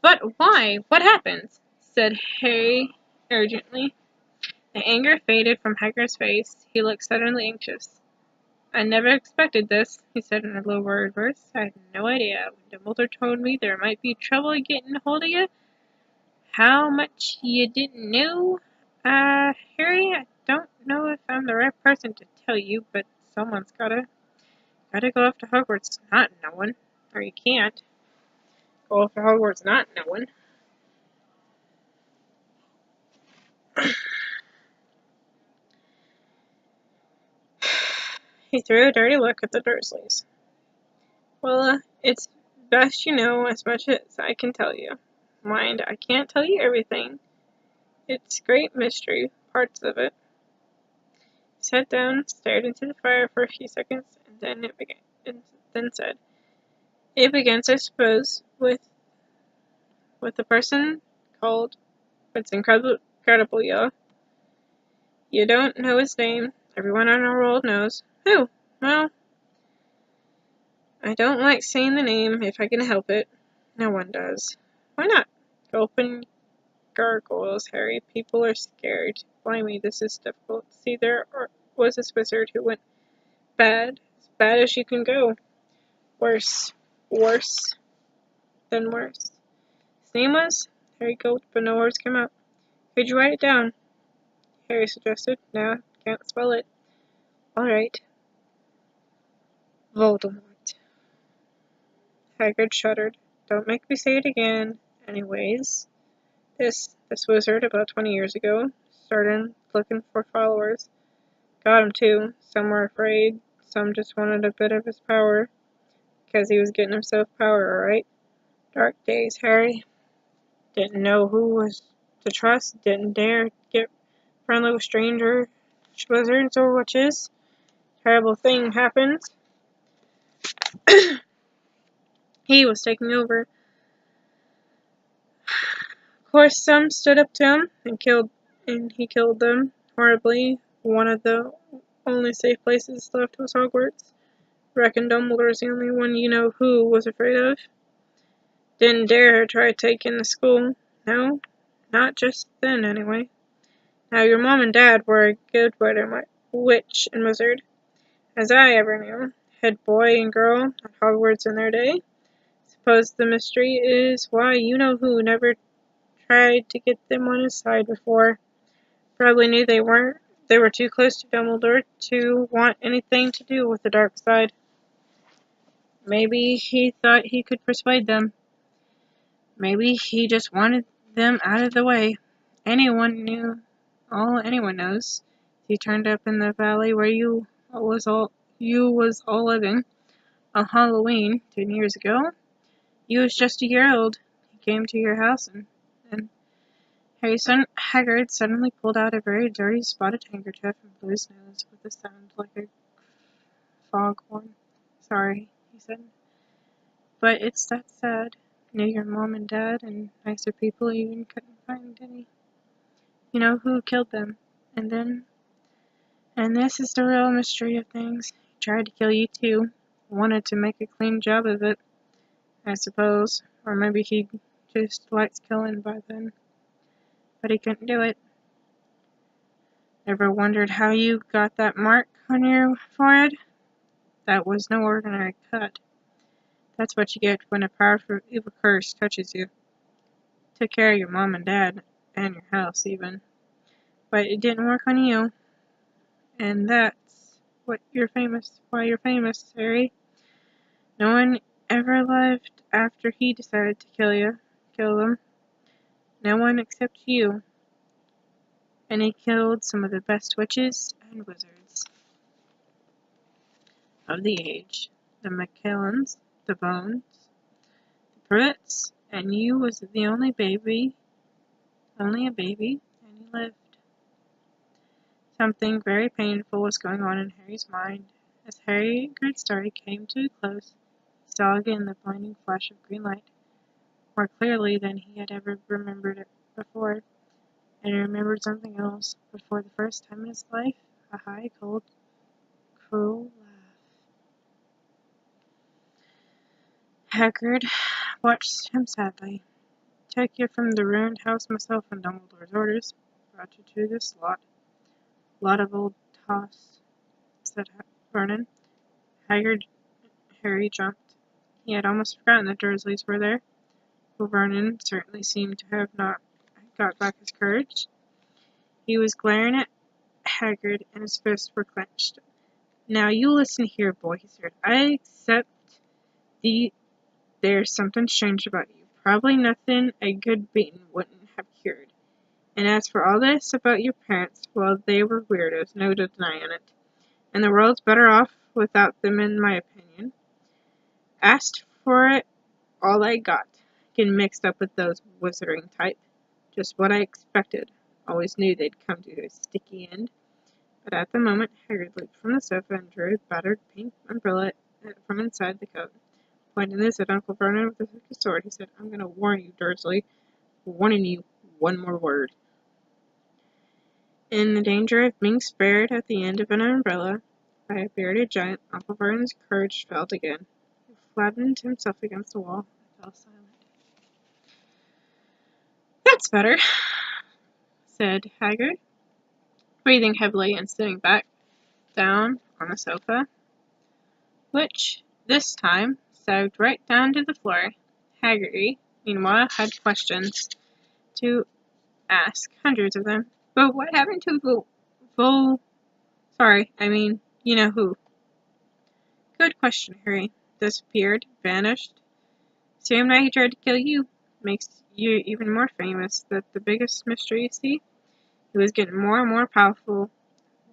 But why? What happened? Said Harry urgently. The anger faded from Hagrid's face. He looked suddenly anxious. I never expected this, he said in a low worried voice. I had no idea. When Dumbledore told me there might be trouble getting a hold of you, how much you didn't know? Harry, I don't know if I'm the right person to tell you, but someone's gotta go off to Hogwarts not knowing. Or you can't go off to Hogwarts not knowing. He threw a dirty look at the Dursleys. Well, it's best you know as much as I can tell you. Mind, I can't tell you everything. It's great mystery, parts of it. He sat down, stared into the fire for a few seconds, and then said, "It begins, I suppose, with a person called. It's incredible, y'all. You don't know his name. Everyone in our world knows. Who? Well, I don't like saying the name if I can help it. No one does. Why not? Go open gargoyles, Harry. People are scared. Blimey, this is difficult. See, there was this wizard who went bad. As bad as you can go. Worse. Worse than worse. His name was? Harry gulped, but no words came out. Could you write it down? Harry suggested. No, can't spell it. All right. Voldemort. Hagrid shuddered. Don't make me say it again. Anyways, this wizard about 20 years ago started looking for followers. Got him too. Some were afraid. Some just wanted a bit of his power. Because he was getting himself power, alright? Dark days, Harry. Didn't know who was to trust. Didn't dare get friendly with strangers, wizards, or witches. Terrible thing happened. He was taking over. Of course, some stood up to him and he killed them horribly. One of the only safe places left was Hogwarts. Reckon Dumbledore's the only one you know who was afraid of. Didn't dare try taking the school. No, not just then, anyway. Now, your mom and dad were a good witch and wizard, as I ever knew. Head boy and girl at Hogwarts in their day. Suppose the mystery is why you know who never tried to get them on his side before. Probably knew they were too close to Dumbledore to want anything to do with the dark side. Maybe he thought he could persuade them. Maybe he just wanted them out of the way. All anyone knows. He turned up in the valley where you was all living on Halloween 10 years ago. You was just a year old. He came to your house and Hagrid suddenly pulled out a very dirty spotted handkerchief and blew his nose with a sound like a foghorn. Sorry, he said. But it's that sad. Knew your mom and dad and nicer people even couldn't find any. You know who killed them. And this is the real mystery of things. He tried to kill you too. Wanted to make a clean job of it, I suppose. Or maybe he just likes killing by then. But he couldn't do it. Ever wondered how you got that mark on your forehead? That was no ordinary cut. That's what you get when a powerful evil curse touches you. Took care of your mom and dad, and your house even. But it didn't work on you. And that's why you're famous, Harry. No one ever lived after he decided to kill them. No one except you. And he killed some of the best witches and wizards of the age. The Macallans, the Bones, the Pruitts, and you was the only a baby, and he lived. Something very painful was going on in Harry's mind, As Hagrid's story came to a close, he saw again the blinding flash of green light, more clearly than he had ever remembered it before, and he remembered something else, but for the first time in his life, a high, cold, cruel laugh. Hagrid watched him sadly. Took you from the ruined house myself on Dumbledore's orders. Brought you to this lot of old toss, said Vernon. Harry jumped. He had almost forgotten the Dursleys were there. Well, Vernon certainly seemed to have not got back his courage. He was glaring at Hagrid, and his fists were clenched. Now you listen here, boy, he said. I accept there's something strange about you. Probably nothing a good beating wouldn't have cured. And as for all this about your parents, well, they were weirdos, no denying it. And the world's better off without them, in my opinion. Asked for it, all I got. Getting mixed up with those wizarding type. Just what I expected. Always knew they'd come to a sticky end. But at the moment, Hagrid leaped from the sofa and drew a battered pink umbrella from inside the coat. Pointing this at Uncle Vernon with his sword, he said, I'm going to warn you, Dursley. Warning you one more word. In the danger of being spared at the end of an umbrella by a bearded giant, Uncle Vernon's courage failed again. He flattened himself against the wall and fell silent. That's better, said Hagrid, breathing heavily and sitting back down on the sofa, which, this time, sagged right down to the floor. Hagrid, meanwhile, had questions to ask, hundreds of them. But what happened to sorry, I mean, you know who? Good question, Harry. Disappeared, vanished. Same night he tried to kill you. Makes you even more famous. That's the biggest mystery, you see? He was getting more and more powerful.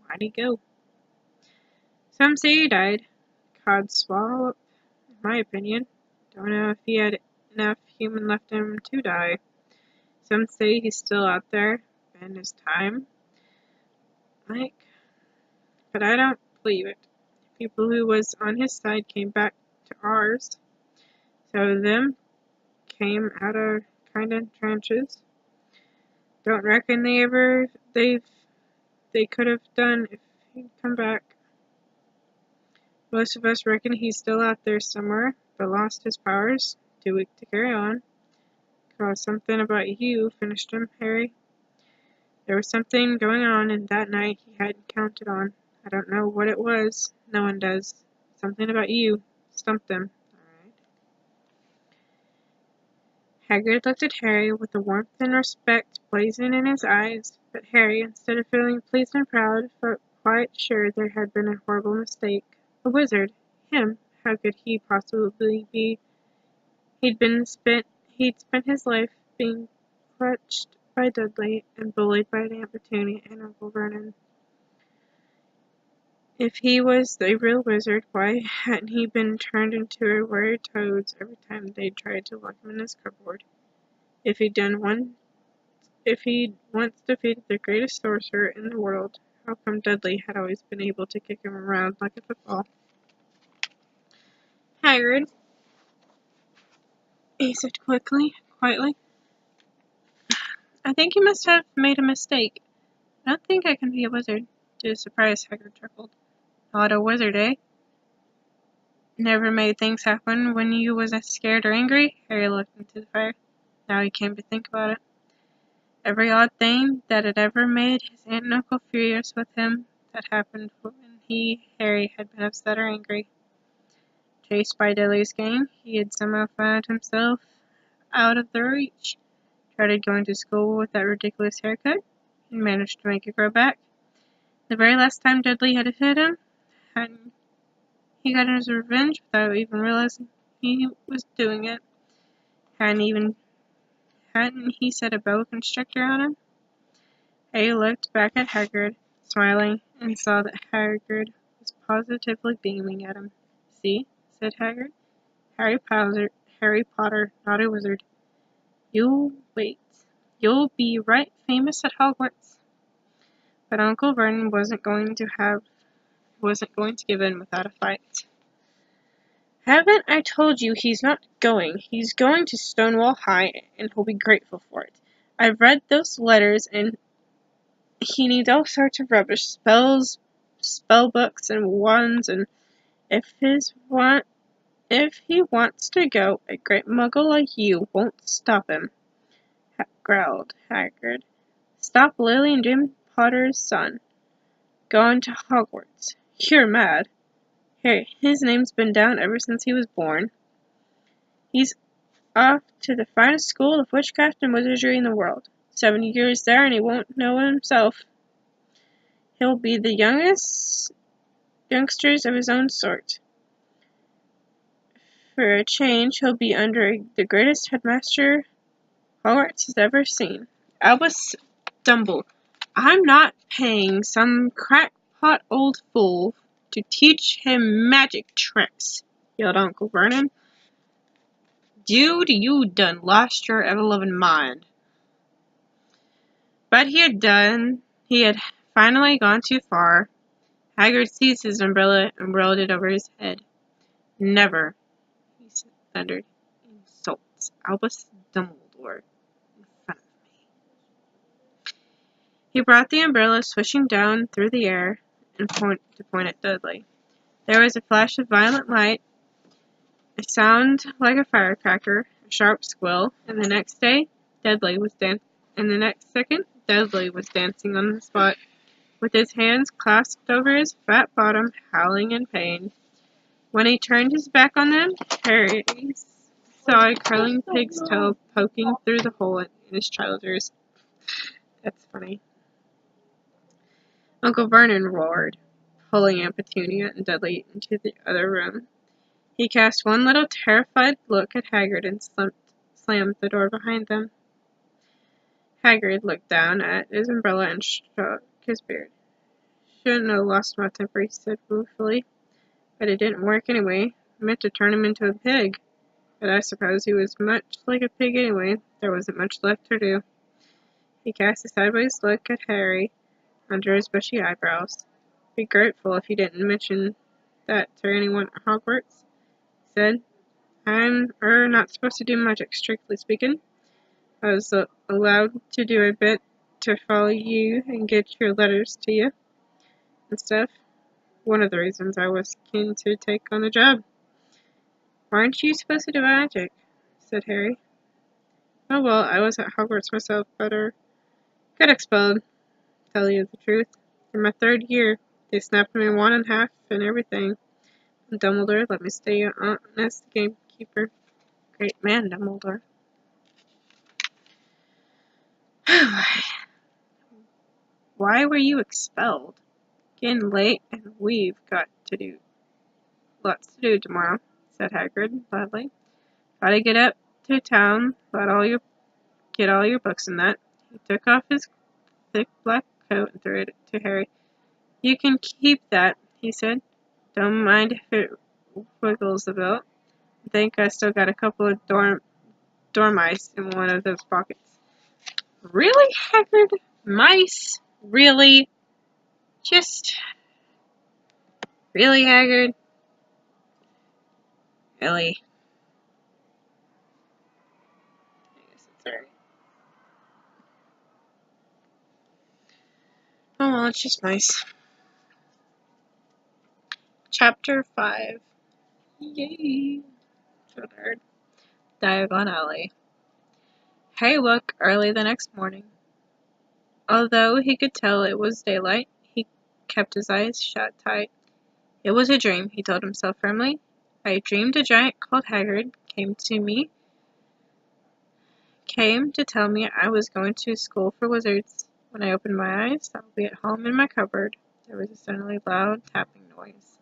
Why'd he go? Some say he died. Codswallop, in my opinion. Don't know if he had enough human left in him to die. Some say he's still out there, in his time. But I don't believe it. People who was on his side came back to ours. So them came out of kinda trenches. Don't reckon they could have done if he'd come back. Most of us reckon he's still out there somewhere, but lost his powers, too weak to carry on. 'Cause something about you finished him, Harry. There was something going on in that night he hadn't counted on. I don't know what it was. No one does. Something about you stumped them. Hagrid looked at Harry with the warmth and respect blazing in his eyes, but Harry, instead of feeling pleased and proud, felt quite sure there had been a horrible mistake. A wizard? Him? How could he possibly be? He'd spent his life being clutched by Dudley and bullied by Aunt Petunia and Uncle Vernon. If he was the real wizard, why hadn't he been turned into a rare toads every time they tried to lock him in his cupboard? If he'd once defeated the greatest sorcerer in the world, how come Dudley had always been able to kick him around like a football? Hagrid, he said quietly, I think you must have made a mistake. I don't think I can be a wizard. To his surprise, Hagrid chuckled. Not a wizard, eh? Never made things happen when you was scared or angry? Harry looked into the fire. Now he came to think about it. Every odd thing that had ever made his aunt and uncle furious with him had happened when Harry, had been upset or angry. Chased by Dudley's gang, he had somehow found himself out of their reach. Started going to school with that ridiculous haircut, and managed to make it grow back. The very last time Dudley had hit him, he got his revenge without even realizing he was doing it. Hadn't he set a boa constrictor on him? Harry looked back at Hagrid, smiling, and saw that Hagrid was positively beaming at him. See, said Hagrid. Harry Potter, not a wizard. You'll wait. You'll be right famous at Hogwarts. But Uncle Vernon wasn't going to have wasn't going to give in without a fight. Haven't I told you he's not going? He's going to Stonewall High, and he'll be grateful for it. I've read those letters, and he needs all sorts of rubbish, spells, spell books, and wands, and if he wants to go, a great muggle like you won't stop him, growled Hagrid. Stop Lily and Jim Potter's son going to Hogwarts. You're mad. Hey, his name's been down ever since he was born. He's off to the finest school of witchcraft and wizardry in the world. 7 years there and he won't know it himself. He'll be the youngsters of his own sort. For a change, he'll be under the greatest headmaster Hogwarts has ever seen. Albus Dumble. I'm not paying some crackpot old fool to teach him magic tricks, yelled Uncle Vernon. Dude, you done lost your ever-loving mind. But he had finally gone too far. Hagrid seized his umbrella and rolled it over his head. Never, he thundered, insults Albus Dumbledore in front of me. He brought the umbrella swishing down through the air and point at Dudley. There was a flash of violent light, a sound like a firecracker, a sharp squeal, and the next second, Dudley was dancing on the spot, with his hands clasped over his fat bottom, howling in pain. When he turned his back on them, Harry saw a curling pig's tail poking through the hole in his trousers. That's funny. Uncle Vernon roared, pulling Aunt Petunia and Dudley into the other room. He cast one little terrified look at Hagrid and slammed the door behind them. Hagrid looked down at his umbrella and stroked his beard. Shouldn't have lost my temper, he said ruefully. But it didn't work anyway. I meant to turn him into a pig. But I suppose he was much like a pig anyway. There wasn't much left to do. He cast a sideways look at Harry under his bushy eyebrows. Be grateful if you didn't mention that to anyone at Hogwarts, he said. I'm not supposed to do magic, strictly speaking. I was allowed to do a bit to follow you and get your letters to you and stuff. One of the reasons I was keen to take on the job. Why aren't you supposed to do magic? Said Harry. Oh well, I was at Hogwarts myself, but got expelled, tell you the truth. In my 3rd year, they snapped me 1 in half and everything. And Dumbledore let me stay on as the gamekeeper. Great man, Dumbledore. Why were you expelled? Getting late, and we've got lots to do tomorrow, said Hagrid loudly. Gotta get up to town, get all your books and that. He took off his thick black coat and threw it to Harry. You can keep that, he said. Don't mind if it wiggles a bit. I think I still got a couple of dormice in one of those pockets. Really, Hagrid? Mice? Really? Really, Hagrid? Really? I guess it's alright. Oh well, it's just nice. Chapter 5. Yay! So tired. Diagon Alley. Harry woke early the next morning. Although he could tell it was daylight, he kept his eyes shut tight. It was a dream, he told himself firmly. I dreamed a giant called Hagrid came to tell me I was going to school for wizards. When I opened my eyes, I would be at home in my cupboard. There was a suddenly loud tapping noise.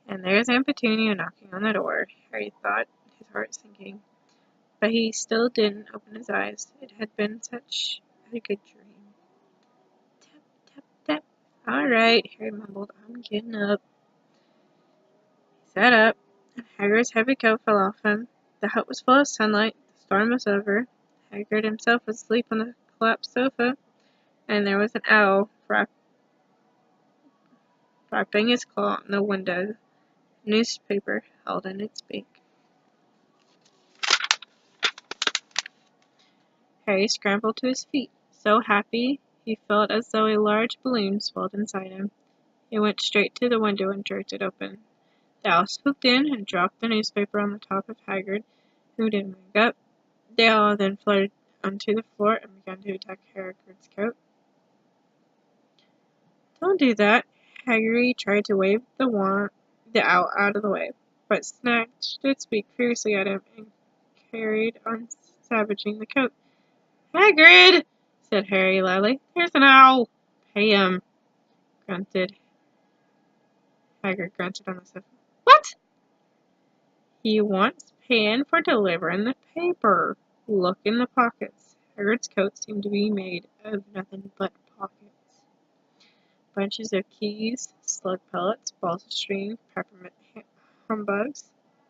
And there's Aunt Petunia knocking on the door, Harry thought, his heart sinking. But he still didn't open his eyes. It had been such a good dream. Tap, tap, tap. All right, Harry mumbled. I'm getting up. He sat up, and Hagrid's heavy coat fell off him. The hut was full of sunlight. The storm was over. Hagrid himself was asleep on the collapsed sofa, and there was an owl rapping his claw on the window, newspaper held in its beak. Harry scrambled to his feet, so happy he felt as though a large balloon swelled inside him. He went straight to the window and jerked it open. The owl swooped in and dropped the newspaper on the top of Hagrid, who didn't wake up. The owl then fluttered onto the floor and began to attack Hagrid's coat. Don't do that. Hagrid tried to wave the owl out of the way, but snatched its beak fiercely at him and carried on savaging the coat. Hagrid, said Harry loudly. There's an owl. Pay him, grunted. Hagrid grunted on the sofa. What? He wants paying for delivering the paper. Look in the pockets. Hagrid's coat seemed to be made of nothing but pockets. Bunches of keys, slug pellets, balls of string, peppermint humbugs,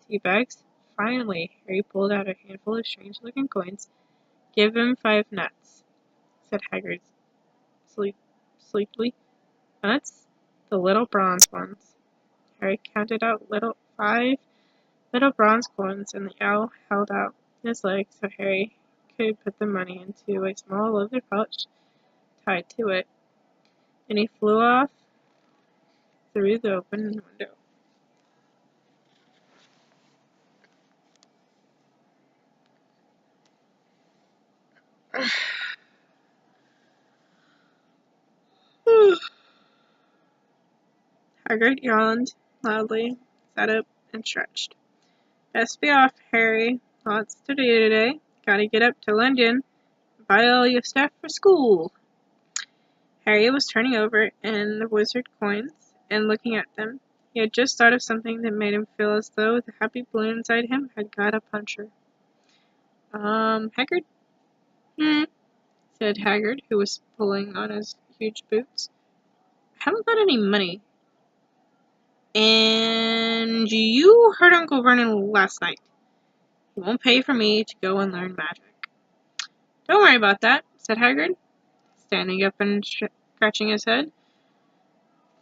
tea bags. Finally, Harry pulled out a handful of strange-looking coins. Give him 5 nuts, said Hagrid sleepily. Nuts? The little bronze ones. Harry counted out 5 little bronze coins, and the owl held out his leg so Harry could put the money into a small leather pouch tied to it. Then he flew off through the open window. Hagrid yawned loudly, sat up, and stretched. Best be off, Harry. Lots to do today. Gotta get up to London and buy all your stuff for school. Harry was turning over in the wizard coins and looking at them. He had just thought of something that made him feel as though the happy balloon inside him had got a puncture. Hagrid? Said Hagrid, who was pulling on his huge boots. I haven't got any money. And you heard Uncle Vernon last night. He won't pay for me to go and learn magic. Don't worry about that, said Hagrid, standing up and scratching his head.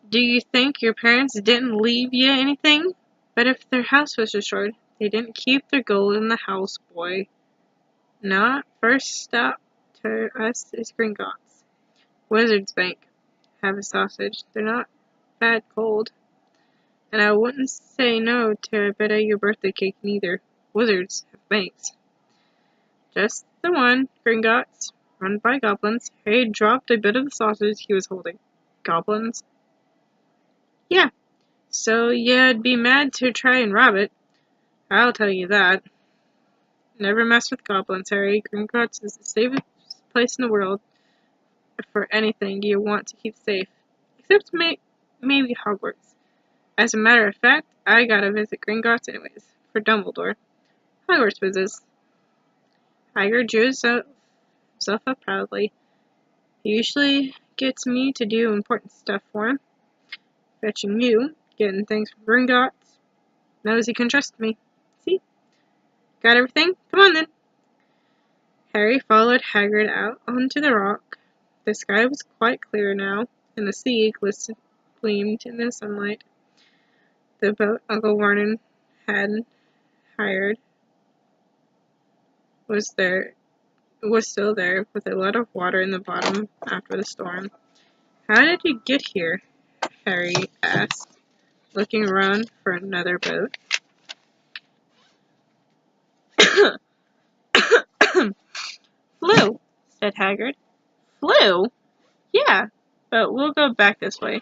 Do you think your parents didn't leave you anything? But if their house was destroyed, they didn't keep their gold in the house, boy. Not first stop to us is Gringotts. Wizard's Bank. Have a sausage. They're not bad cold. And I wouldn't say no to a bit of your birthday cake neither. Wizards have banks. Just the one, Gringotts, run by goblins. Harry dropped a bit of the sausage he was holding. Goblins? Yeah, so you'd be mad to try and rob it. I'll tell you that. Never mess with goblins, Harry. Gringotts is the safest place in the world for anything you want to keep safe. Except maybe Hogwarts. As a matter of fact, I gotta visit Gringotts anyways, for Dumbledore. Hogwarts visits. Hagrid drew himself up proudly. He usually gets me to do important stuff for him. Fetching you, getting things from Gringotts. Knows he can trust me. See? Got everything? Come on then. Harry followed Hagrid out onto the rock. The sky was quite clear now, and the sea gleamed in the sunlight. The boat Uncle Vernon had hired was still there, with a lot of water in the bottom after the storm. How did you get here? Harry asked, looking around for another boat. Flew, said Hagrid. Flew? Yeah, but we'll go back this way.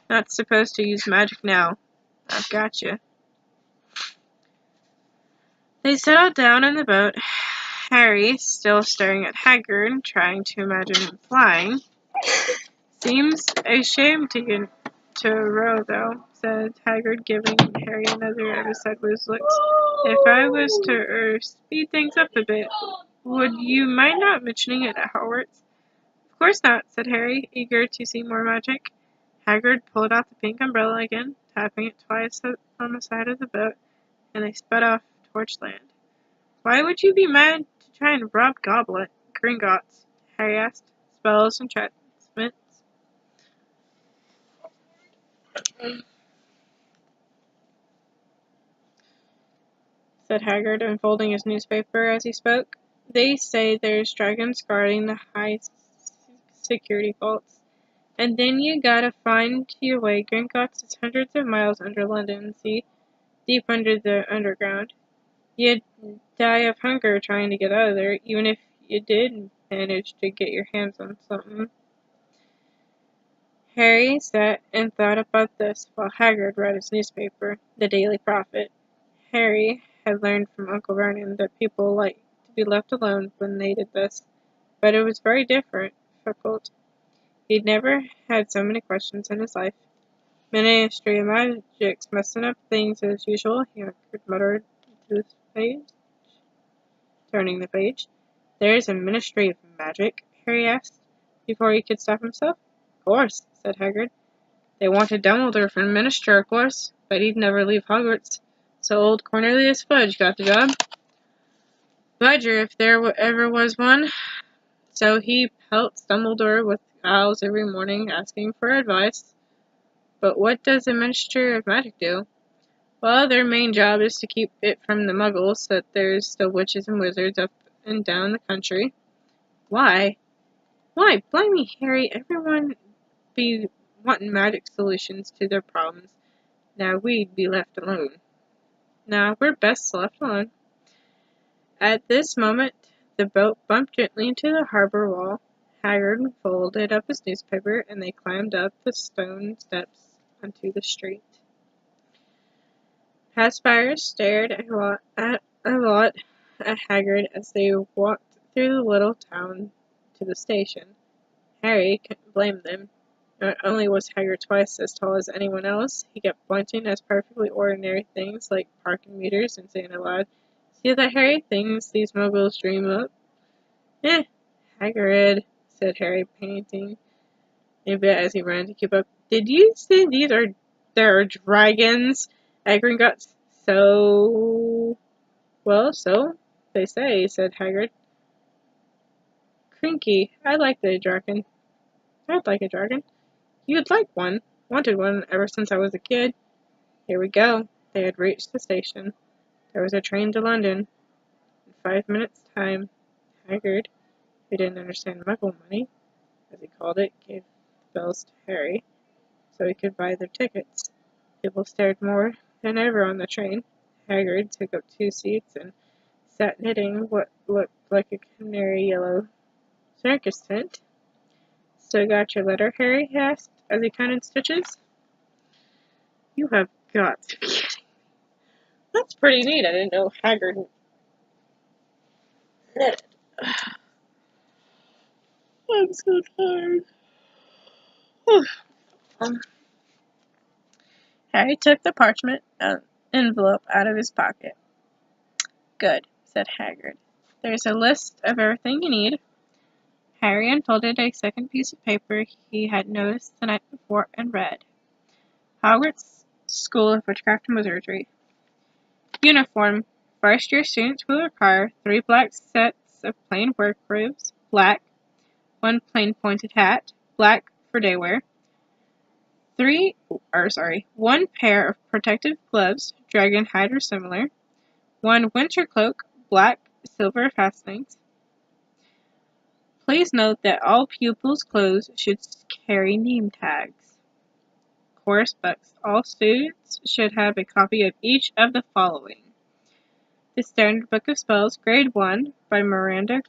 Not supposed to use magic now. I've got you. They settled down in the boat. Harry, still staring at Hagrid, trying to imagine him flying. Seems a shame to row, though, said Hagrid, giving Harry another of his sideways looks. If I was to speed things up a bit, would you mind not mentioning it at Hogwarts? Of course not, said Harry, eager to see more magic. Hagrid pulled out the pink umbrella again, tapping it twice on the side of the boat, and they sped off towards land. Why would you be mad to try and rob Gringotts? Harry asked. Spells, enchantments. said Haggard, unfolding his newspaper as he spoke. They say there's dragons guarding the high security vaults. And then you gotta find your way. Gringotts is hundreds of miles under London, see? Deep under the underground. You'd die of hunger trying to get out of there, even if you did manage to get your hands on something. Harry sat and thought about this while Haggard read his newspaper, The Daily Prophet. Harry had learned from Uncle Vernon that people liked to be left alone when they did this, but it was very difficult. He'd never had so many questions in his life. Ministry of Magic's messing up things as usual, Haggard muttered to his page, turning the page. There's a Ministry of Magic? Harry asked, before he could stop himself. Of course, said Haggard. They wanted Dumbledore for minister, of course, but he'd never leave Hogwarts. So old Cornelius Fudge got the job. Fudger, if there ever was one. So he pelts Dumbledore with owls every morning, asking for advice. But what does the Minister of Magic do? Well, their main job is to keep it from the muggles, so that there's still witches and wizards up and down the country. Why? Why? Blimey, Harry, everyone be wanting magic solutions to their problems. Now we'd be left alone. Now we're best left alone. At this moment, the boat bumped gently into the harbor wall. Haggard folded up his newspaper, and they climbed up the stone steps onto the street. Passengers stared a lot at Haggard as they walked through the little town to the station. Harry couldn't blame them. Not only was Haggard twice as tall as anyone else, he kept pointing at perfectly ordinary things like parking meters and saying aloud, "See the hairy things these muggles dream up?" "Eh, Hagrid," said Harry, panting a bit as he ran to keep up. "Did you see there are dragons at Gringotts?" Well, so they say," said Hagrid. "Crinky, I'd like a dragon." "You'd like one. Wanted one ever since I was a kid." Here we go. They had reached the station. There was a train to London. In 5 minutes' time, Haggard, who didn't understand muggle money, as he called it, gave the bills to Harry, so he could buy their tickets. People stared more than ever on the train. Haggard took up 2 seats and sat knitting what looked like a canary yellow circus tent. "So got your letter, Harry?" he asked, as he counted stitches. "You have got to be kidding." "That's pretty neat. I didn't know Haggard knitted." I'm so tired. um, Harry took the parchment envelope out of his pocket. "Good," said Haggard. "There's a list of everything you need." Harry unfolded a second piece of paper he had noticed the night before and read. Hogwarts School of Witchcraft and Wizardry. Uniform. First-year students will require 3 black sets of plain work robes, black, 1 plain pointed hat, black for day wear, 1 pair of protective gloves, dragon hide or similar, 1 winter cloak, black, silver fastenings. Please note that all pupils' clothes should carry name tags. Course books. All students should have a copy of each of the following: The Standard Book of Spells, Grade 1, by Miranda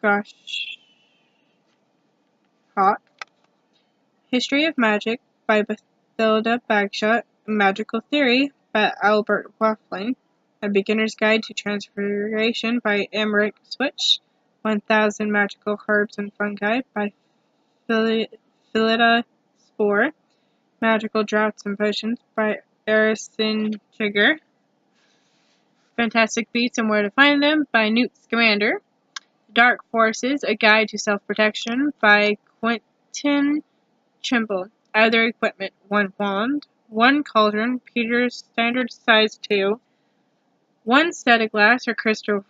Goshawk. History of Magic, by Bathilda Bagshot. Magical Theory, by Albert Waffling. A Beginner's Guide to Transfiguration, by Emmerich Switch. 1000 Magical Herbs and Fungi, by Phillida Spore. Magical Draughts and Potions, by Arison Chigger. Fantastic Beasts and Where to Find Them, by Newt Scamander. Dark Forces, A Guide to Self-Protection, by Quentin Trimble. Other equipment: 1 wand, 1 cauldron, Peter's standard size 2, 1 set of glass or crystal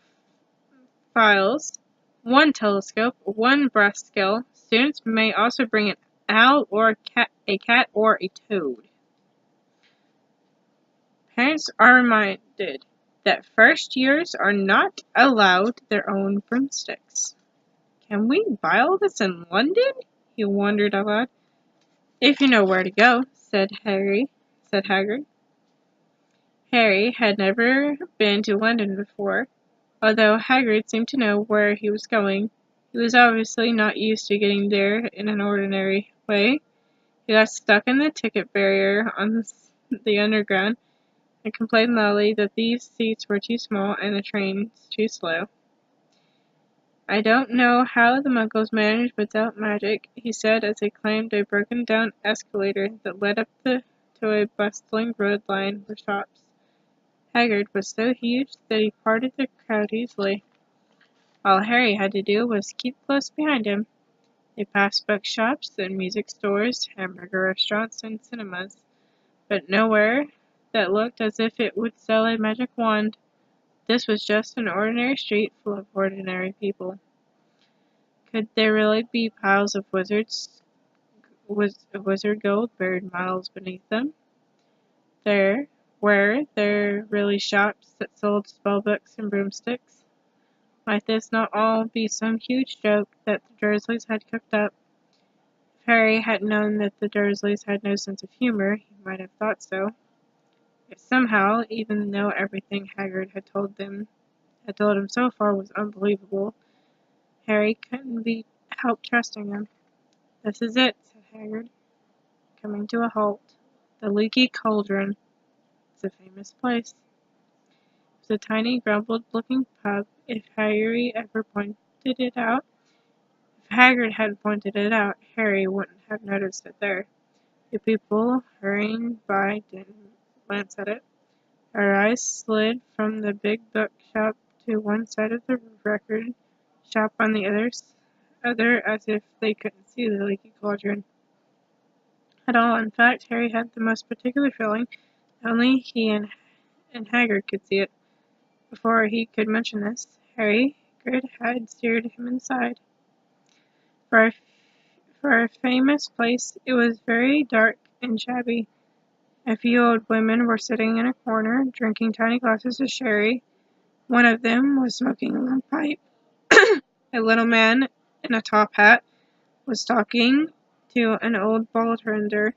phials, 1 telescope, 1 brass scale. Students may also bring an owl or a cat or a toad. parents are reminded that first years are not allowed their own broomsticks. Can we buy all this in London? He wondered aloud. If you know where to go, said Hagrid. Harry had never been to London before. Although Hagrid seemed to know where he was going, he was obviously not used to getting there in an ordinary way. He got stuck in the ticket barrier on the underground and complained loudly that these seats were too small and the trains too slow. I don't know how the Muggles managed without magic, he said as he climbed a broken-down escalator that led up to a bustling road lined with shops. Hagrid was so huge that he parted the crowd easily. All Harry had to do was keep close behind him. They passed bookshops and music stores, hamburger restaurants and cinemas, but nowhere that looked as if it would sell a magic wand. This was just an ordinary street full of ordinary people. Could there really be piles of wizard gold buried miles beneath them? Were there really shops that sold spellbooks and broomsticks? Might this not all be some huge joke that the Dursleys had cooked up? If Harry had known that the Dursleys had no sense of humor, he might have thought so. Yet somehow, even though everything Hagrid had told him so far was unbelievable, Harry couldn't help trusting him. This is it, said Hagrid, coming to a halt. The Leaky Cauldron. It's a famous place. It was a tiny, grumbled-looking pub. If Hagrid had pointed it out, Harry wouldn't have noticed it there. The people hurrying by didn't glance at it. Our eyes slid from the big bookshop to one side of the record shop on the other as if they couldn't see the Leaky Cauldron at all. In fact, Harry had the most particular feeling. Only he and Hagrid could see it. Before he could mention this, Hagrid had steered him inside. For a famous place, it was very dark and shabby. A few old women were sitting in a corner, drinking tiny glasses of sherry. One of them was smoking a long pipe. A little man in a top hat was talking to an old bartender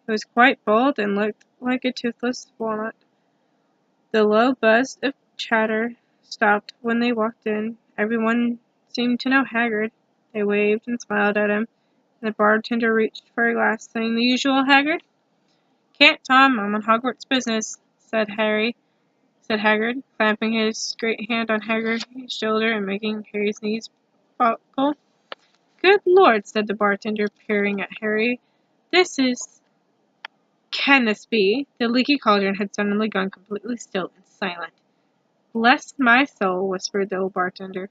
who was quite bald and looked like a toothless walnut. The low buzz of chatter stopped when they walked in. Everyone seemed to know Hagrid. They waved and smiled at him. The bartender reached for a glass, saying, "The usual, Hagrid?" "Can't, Tom. I'm on Hogwarts business," said Hagrid, clamping his great hand on Hagrid's shoulder and making Harry's knees buckle. "Good Lord," said the bartender, peering at Harry. Can this be?" The Leaky Cauldron had suddenly gone completely still and silent. "Bless my soul," whispered the old bartender.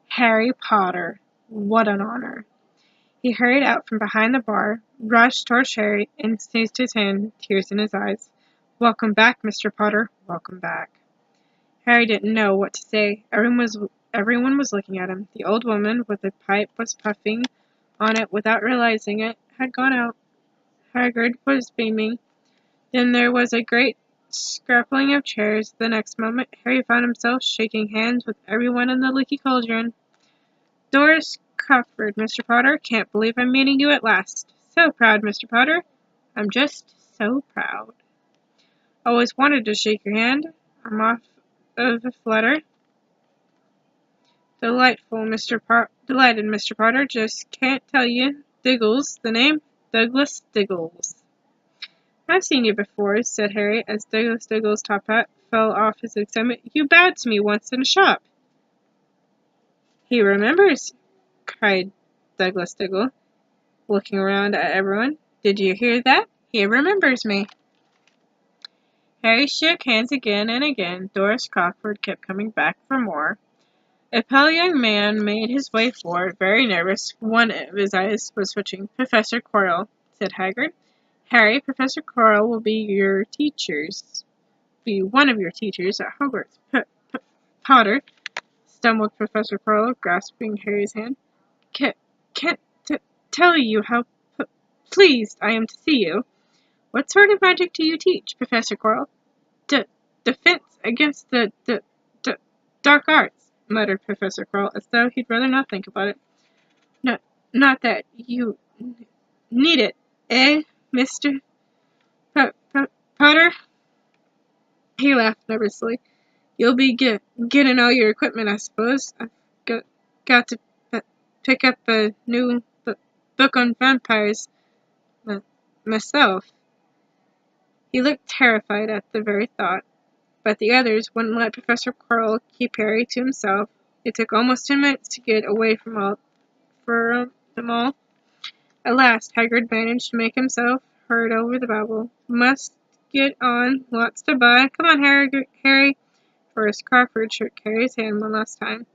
"Harry Potter. What an honor." He hurried out from behind the bar, rushed towards Harry, and seized his hand, tears in his eyes. "Welcome back, Mr. Potter. Welcome back." Harry didn't know what to say. Everyone was looking at him. The old woman with the pipe was puffing on it without realizing it had gone out. Hagrid was beaming. Then there was a great scrappling of chairs. The next moment, Harry found himself shaking hands with everyone in the Leaky Cauldron. "Doris Crockford, Mr. Potter. Can't believe I'm meeting you at last. So proud, Mr. Potter. I'm just so proud. Always wanted to shake your hand. I'm off of a flutter. Delighted, Mr. Potter. Just can't tell you. Diggles, the name? Douglas Diggles." "I've seen you before," said Harry, as Douglas Diggles' top hat fell off his excitement. "You bowed to me once in a shop." "He remembers," cried Douglas Diggle, looking around at everyone. "Did you hear that? He remembers me." Harry shook hands again and again. Doris Crockford kept coming back for more. A pale young man made his way forward, very nervous. One of his eyes was twitching. "Professor Quirrell," said Hagrid. "Harry, Professor Quirrell will be one of your teachers at Hogwarts." Potter," stumbled Professor Quirrell, grasping Harry's hand. Can't tell you how pleased I am to see you. What sort of magic do you teach, Professor Quirrell?" defense against the dark arts, muttered Professor Quirrell, as though he'd rather not think about it. Not, not that you need it, eh, Mister Potter? He laughed nervously. You'll be getting all your equipment, I suppose. I've got to pick up a new book on vampires myself. He looked terrified at the very thought, but the others wouldn't let Professor Quirrell keep Harry to himself. It took almost 10 minutes to get away from them all. At last, Hagrid managed to make himself heard over the babble. Must get on, lots to buy. Come on, Harry. First, Crawford shook Harry's hand one last time,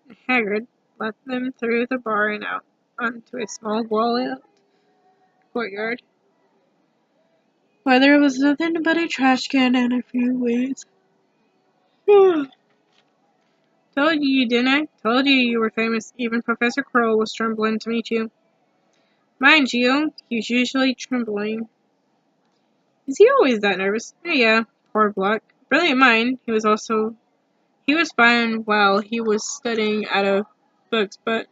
and Hagrid led them through the bar and out onto a small walled courtyard, where there was nothing but a trash can and a few weeds. Told you, didn't I? Told you were famous. Even Professor Quirrell was trembling to meet you. Mind you, he's usually trembling. Is he always that nervous? Oh, yeah, poor Block. Brilliant mind. He was fine while he was studying out of books, but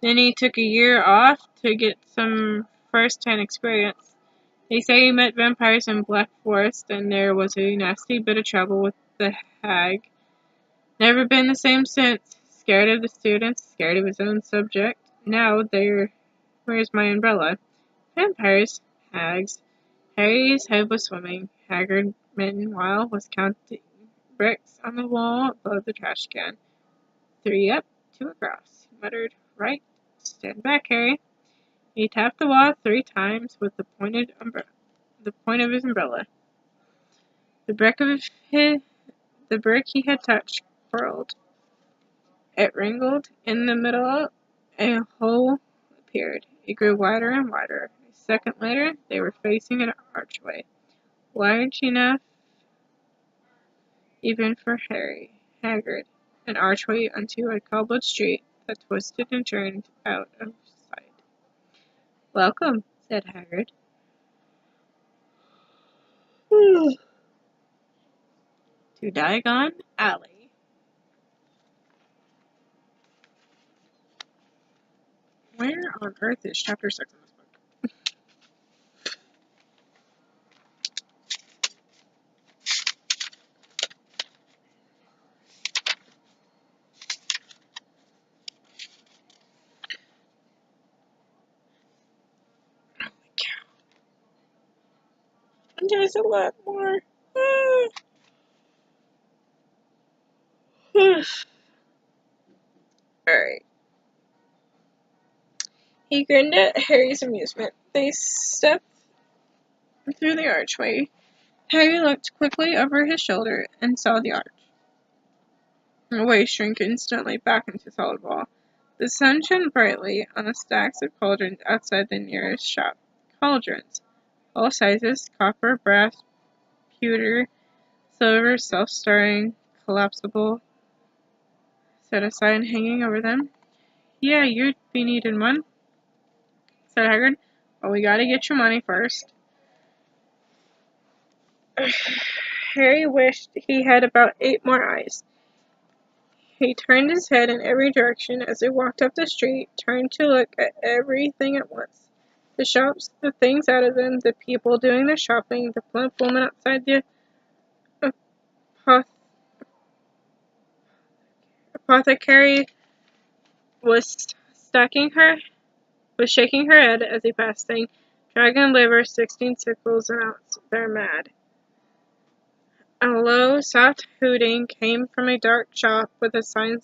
then he took a year off to get some first-hand experience. They say he met vampires in Black Forest, and there was a nasty bit of trouble with the hag. Never been the same since. Scared of the students, scared of his own subject. Now where's my umbrella? Vampires, hags. Harry's head was swimming. Hagrid, meanwhile, was counting bricks on the wall above the trash can. 3 up, 2 across, he muttered. Right. Stand back, Harry. He tapped the wall 3 times with the point of his umbrella. The brick he had touched whirled. It wrinkled in the middle. A hole appeared. It grew wider and wider. A second later, they were facing an archway, large enough even for Hagrid, an archway onto a cobbled street that twisted and turned out of sight. Welcome, said Hagrid. To Diagon Alley. Where on earth is chapter 6 in this book? Holy cow. And there's a lot more. Alright. He grinned at Harry's amusement. They stepped through the archway. Harry looked quickly over his shoulder and saw the arch. The way shrink instantly back into solid wall. The sun shone brightly on the stacks of cauldrons outside the nearest shop. Cauldrons. All sizes, copper, brass, pewter, silver, self-stirring, collapsible, set aside and hanging over them. Yeah, you'd be needing one, said Hagrid. But we gotta get your money first. Harry wished he had about 8 more eyes. He turned his head in every direction as he walked up the street, trying to look at everything at once. The shops, the things out of them, the people doing their shopping, the plump woman outside the apothecary was shaking her head as he passed, saying, Dragon liver, 16 sickles an ounce, they're mad. A low, soft hooting came from a dark shop with a sign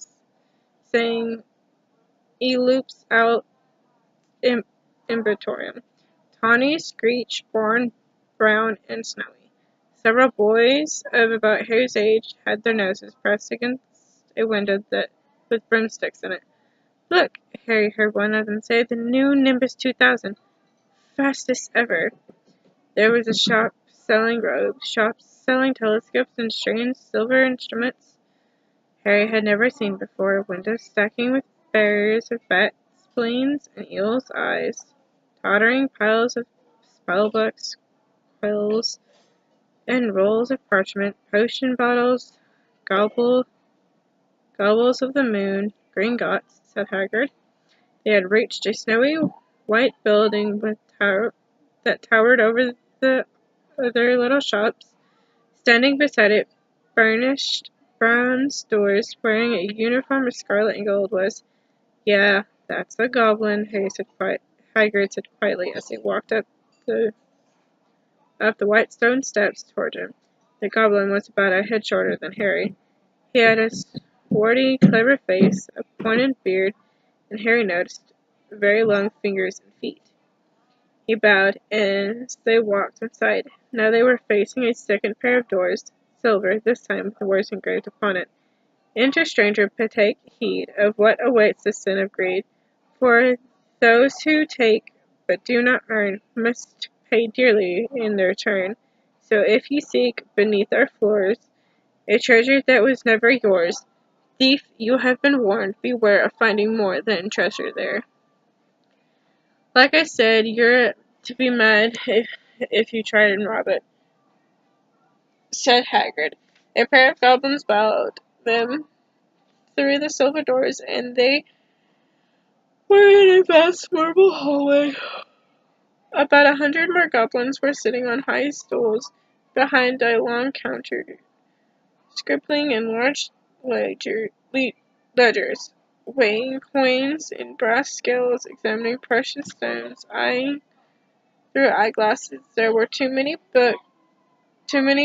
saying, E-loops out Imbritorium. Tawny, Screech, Born, Brown, and Snowy. Several boys of about Harry's age had their noses pressed against a window with broomsticks in it. Look, Harry heard one of them say, the new Nimbus 2000. Fastest ever. There was a shop selling robes, shops selling telescopes and strange silver instruments Harry had never seen before, windows stacking with barriers of bat spleens and eels' eyes, tottering piles of spellbooks, quills, and rolls of parchment, potion bottles, gobbles of the moon, Gringotts, said Hagrid. They had reached a snowy white building that towered over the other little shops. Standing beside it, burnished bronze doors, wearing a uniform of scarlet and gold, was, "Yeah, that's a goblin," Hagrid said quietly as he walked up the white stone steps toward him. The goblin was about a head shorter than Harry. He had a swarthy, clever face, a pointed beard, and Harry noticed very long fingers and feet. He bowed as they walked inside. Now they were facing a second pair of doors, silver, this time with the words engraved upon it. "Enter, stranger, but take heed of what awaits the sin of greed. For those who take but do not earn must pay dearly in their turn. So if you seek beneath our floors a treasure that was never yours, thief, you have been warned. Beware of finding more than treasure there." Like I said, you're to be mad if you try and rob it, said Hagrid. A pair of goblins bowed them through the silver doors, and they were in a vast marble hallway. About 100 more goblins were sitting on high stools behind a long counter, scribbling in large ledgers, weighing coins in brass scales, examining precious stones, eyeing through eyeglasses. There were too many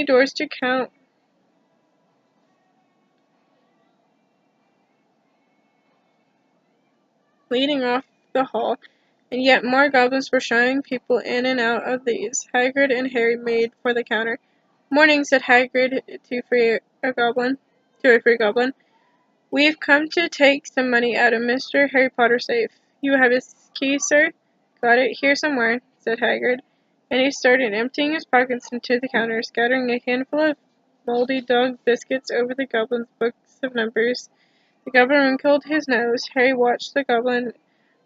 doors to count, leading off the hall, and yet more goblins were shoving people in and out of these. Hagrid and Harry made for the counter. "Morning," said Hagrid to a free goblin. "We've come to take some money out of Mr. Harry Potter's safe. You have his key, sir?" "Got it here somewhere," said Hagrid, and he started emptying his pockets into the counter, scattering a handful of mouldy dog biscuits over the goblin's books of numbers. The goblin wrinkled his nose. Harry watched the goblin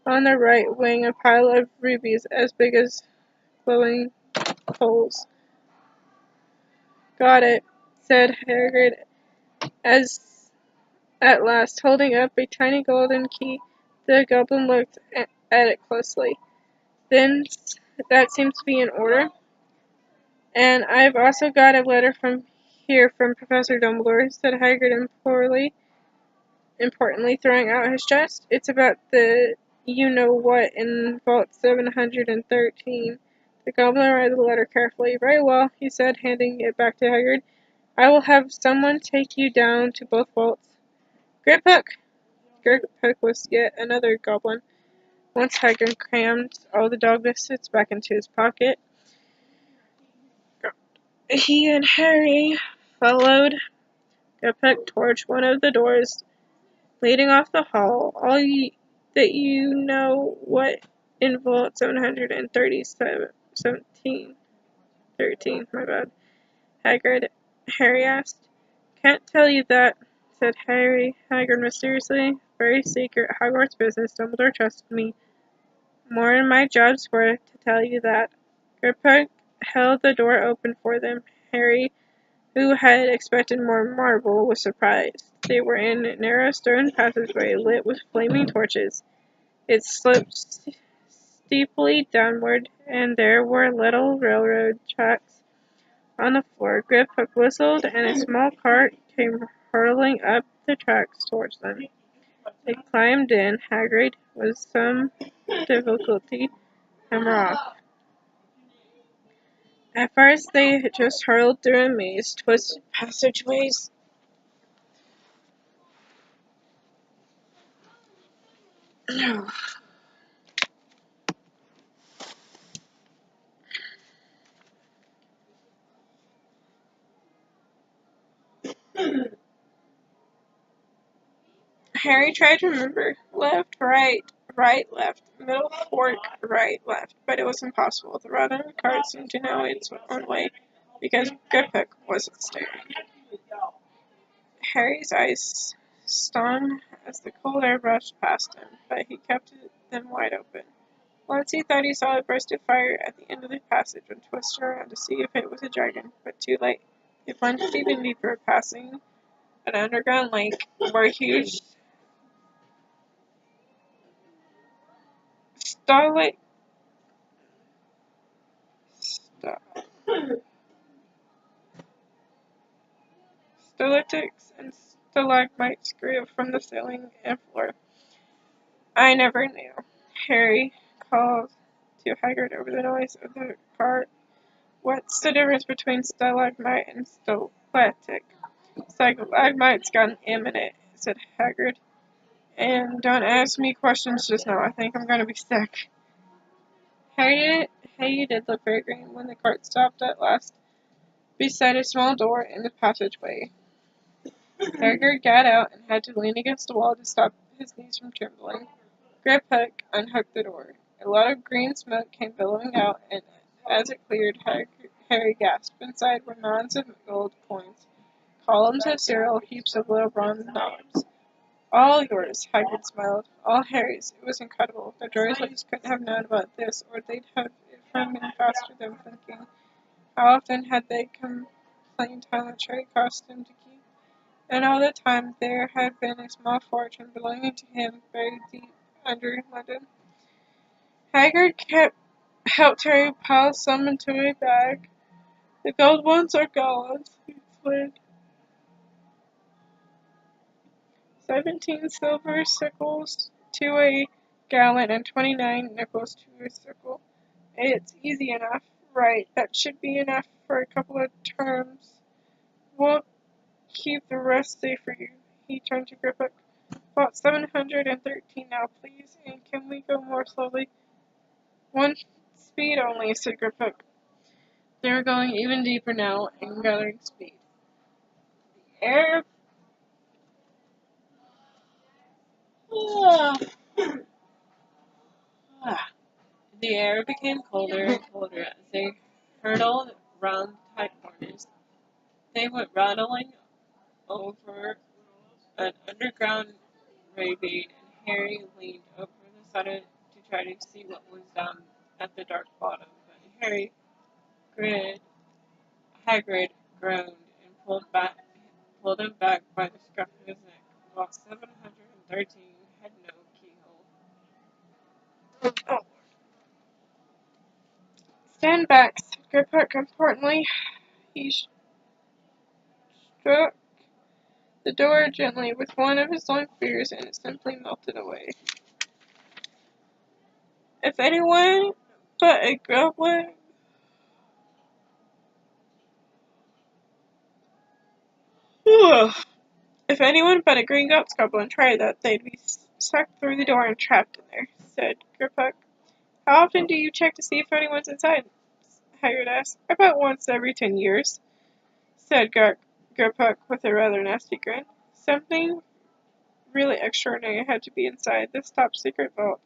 on the right weighing a pile of rubies as big as glowing coals. "Got it," said Hagrid, as at last, holding up a tiny golden key. The goblin looked at it closely. "Then that seems to be in order. And I've also got a letter from Professor Dumbledore," said Hagrid importantly throwing out his chest. "It's about the you-know-what in Vault 713. The goblin read the letter carefully. "Very well," he said, handing it back to Hagrid. "I will have someone take you down to both vaults." Griphook! Griphook was yet another goblin. Once Hagrid crammed all the dog biscuits back into his pocket, he and Harry followed Griphook towards one of the doors leading off the hall. That you know what in Vault 13, my bad. Harry asked. "Can't tell you that," said Hagrid mysteriously. "Very secret Hogwarts business. Dumbledore trusted me more than my job's worth to tell you that." Griphook held the door open for them. Harry, who had expected more marble, was surprised. They were in a narrow stone passageway lit with flaming torches. It sloped steeply downward, and there were little railroad tracks on the floor. Griphook whistled, and a small cart came hurtling up the tracks towards them. They climbed in. Hagrid, with some difficulty, and were off. At first they just hurtled through a maze, twisted passageways, Harry tried to remember left, right, left, middle, fork, right, left, but it was impossible. The rod on the card seemed to know its own way, because Griphook wasn't staring. Harry's eyes stung as the cold air brushed past him, but he kept them wide open. Once he thought he saw a burst of fire at the end of the passage and twisted around to see if it was a dragon, but too late. He plunged even deeper, passing an underground lake where huge stalactites stalactites and stalagmites grew from the ceiling and floor. I never knew. Harry called to Hagrid over the noise of the cart. What's the difference between stalagmite and stalactic? Stalagmite's got an M in it, said Hagrid. And don't ask me questions just now. I think I'm gonna be sick. Harry did look very green when the cart stopped at last beside a small door in the passageway. Hagrid got out and had to lean against the wall to stop his knees from trembling. Griphook unhooked the door. A lot of green smoke came billowing out, and as it cleared, Harry gasped. Inside were mounds of gold coins, columns of cereal, heaps of little bronze knobs. All yours, Hagrid smiled. All Harry's. It was incredible. The Dursleys couldn't have known about this, or they'd have it from him faster than thinking. How often had they complained how much Harry cost him to keep? And all the time there had been a small fortune belonging to him buried deep under London. Helped Harry pile some into a bag. The gold ones are gallons, he explained. 17 silver sickles to a gallon and 29 nickels to a sickle. It's easy enough, right? That should be enough for a couple of terms. We'll keep the rest safe for you. He turned to Griphook. About 713 now, please, and can we go more slowly? One speed only, said Griphook. They were going even deeper now and gathering speed. Air The air became colder and colder as they hurtled round tight corners. They went rattling over an underground ravine, and Harry leaned over the side to try to see what was down at the dark bottom. But grid, Hagrid groaned and pulled him back by the scruff of his neck. Lot 713 had no keyhole. Oh. Stand back, said Griphook importantly. He struck the door gently with one of his long fingers, and it simply melted away. If anyone but a goblin If anyone but a Gringotts goblin tried that, they'd be sucked through the door and trapped in there, said Griphook. How often do you check to see if anyone's inside? Hagrid asked. About once every 10 years, said Griphook with a rather nasty grin. Something really extraordinary had to be inside this top-secret vault.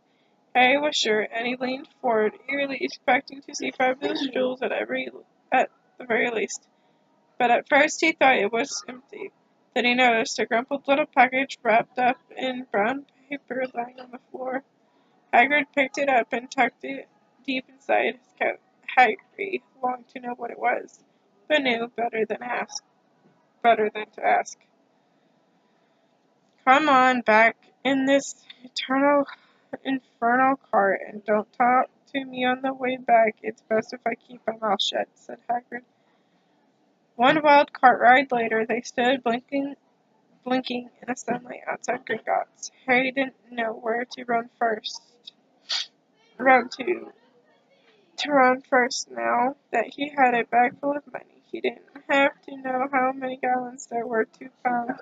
Harry was sure, and he leaned forward, eagerly expecting to see fabulous jewels at the very least. But at first he thought it was empty. Then he noticed a crumpled little package wrapped up in brown paper lying on the floor. Hagrid picked it up and tucked it deep inside his coat. Harry longed to know what it was, but knew better than to ask. Come on back in this infernal cart, and don't talk to me on the way back. It's best if I keep my mouth shut, said Hagrid. One wild cart ride later, they stood blinking in the sunlight outside Gringotts. Harry didn't know where to run first now that he had a bag full of money. He didn't have to know how many gallons there were to pound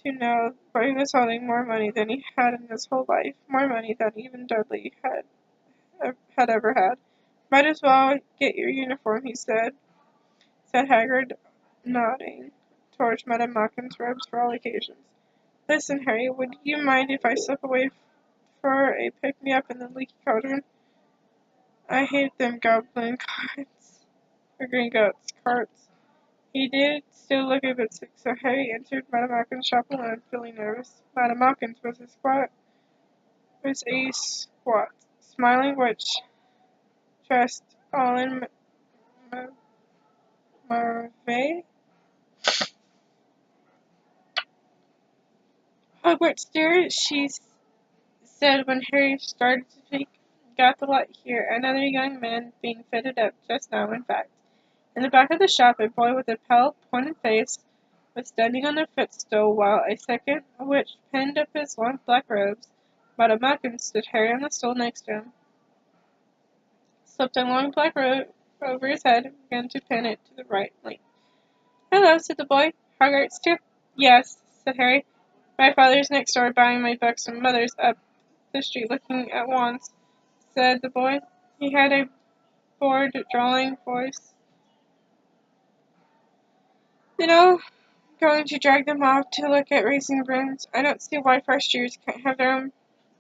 to know, but he was holding more money than he had in his whole life, more money than even Dudley had ever had. Might as well get your uniform, said Hagrid, nodding towards Madame Malkin's robes for all occasions. Listen, Harry, would you mind if I slip away for a pick-me-up in the leaky cauldron? I hate them goblin carts, or Gringotts carts. He did still look a bit sick, so Harry entered Madame Malkin's shop alone, feeling nervous. Madame Malkin's was a squat, smiling witch dressed all in Marve. Hogwarts, dear, she said when Harry started to speak. Got the light here. Another young man being fitted up just now, in fact. In the back of the shop, a boy with a pale, pointed face was standing on their footstool, while a second witch pinned up his long black robes. Madame Malkin stood Harry on the stool next to him, slipped a long black robe over his head, and began to pin it to the right length. "Hello," said the boy. "Hogwarts, too?" "Yes," said Harry. "My father's next door buying my books, and mother's up the street looking at wands," said the boy. He had a bored, drawling voice. "You know, going to drag them off to look at racing brooms. I don't see why first years can't have their own.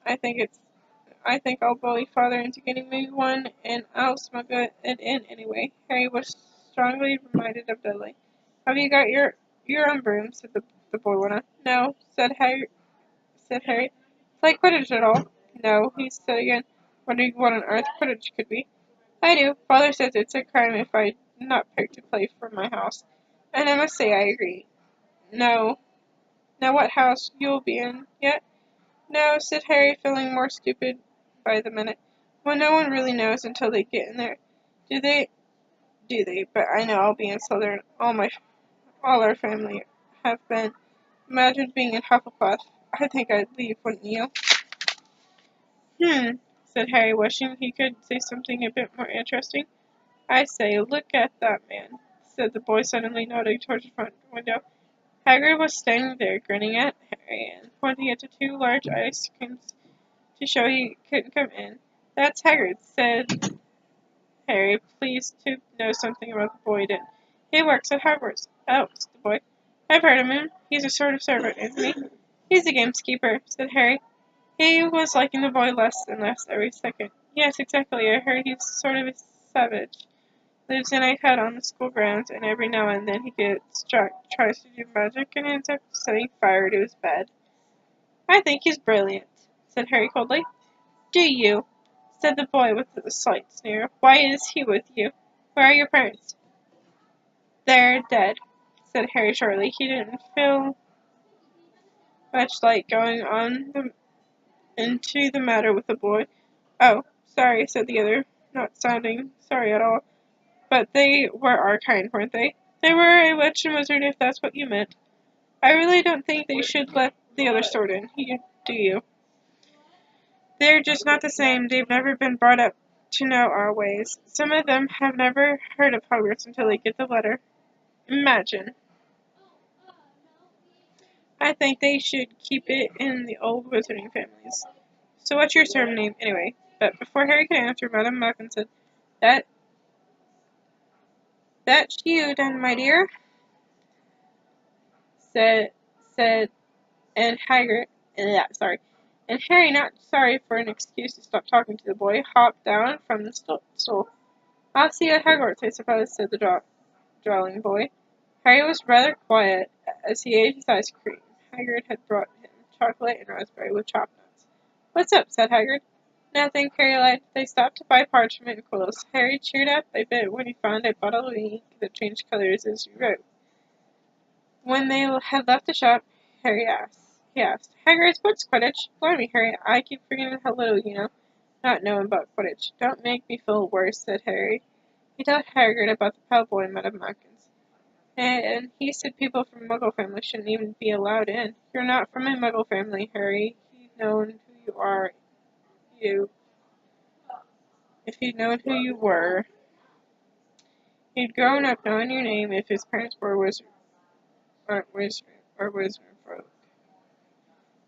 I think I'll bully father into getting me one, and I'll smuggle it in anyway." Harry was strongly reminded of Dudley. "Have you got your own broom?" said the boy went on. "No," said Harry. "Play Quidditch at all?" "No," he said again, wondering what on earth Quidditch could be. "I do. Father says it's a crime if I not pick to play for my house, and I must say I agree. No. Now what house you'll be in yet?" "No," said Harry, feeling more stupid by the minute. "Well, no one really knows until they get in there. Do they? Do they? But I know I'll be in Slytherin. All our family have been. Imagine being in Hufflepuff. I think I'd leave, wouldn't you?" "Hmm," said Harry, wishing he could say something a bit more interesting. "I say, look at that man," said the boy, suddenly nodding towards the front window. Hagrid was standing there, grinning at Harry and pointing at the two large ice creams to show he couldn't come in. "That's Hagrid," said Harry, pleased to know something about the boy he didn't. "He works at Hogwarts." "Oh," said the boy. "I've heard of him. He's a sort of servant, isn't he?" "He's a gamekeeper," said Harry. He was liking the boy less and less every second. "Yes, exactly. I heard he's sort of a savage. Lives in a hut on the school grounds, and every now and then he gets drunk, tries to do magic, and ends up setting fire to his bed." "I think he's brilliant," said Harry coldly. "Do you?" said the boy with a slight sneer. "Why is he with you? Where are your parents?" "They're dead," said Harry shortly. He didn't feel much like going on into the matter with the boy. "Oh, sorry," said the other, not sounding sorry at all. "But they were our kind, weren't they?" "They were a witch and wizard, if that's what you meant. I really don't think they should let the other sort in. Do you? They're just not the same. They've never been brought up to know our ways. Some of them have never heard of Hogwarts until they get the letter. Imagine. I think they should keep it in the old wizarding families. So what's your surname, anyway?" But before Harry could answer, Madame Malkin said, "That that's you, then, my dear," said said and Hagrid, sorry, and Harry, not sorry for an excuse to stop talking to the boy, hopped down from the stool. "I'll see you at Hogwarts, I suppose," said the drawling boy. Harry was rather quiet as he ate his ice cream. Hagrid had brought him chocolate and raspberry with chopped nuts. "What's up?" said Hagrid. "Nothing," Harry lied. "They stopped to buy parchment and quills." Harry cheered up a bit when he found a bottle of ink that changed colors as you wrote. When they had left the shop, he asked, "Hagrid, what's Quidditch?" "Blimey, Harry, I keep forgetting how little you know, not knowing about Quidditch." "Don't make me feel worse," said Harry. He told Hagrid about the pale boy and Madame Malkin's. And he said people from Muggle families shouldn't even be allowed in. "You're not from a Muggle family, Harry. You, if you'd known who you were, he'd grown up knowing your name if his parents were wizard folk.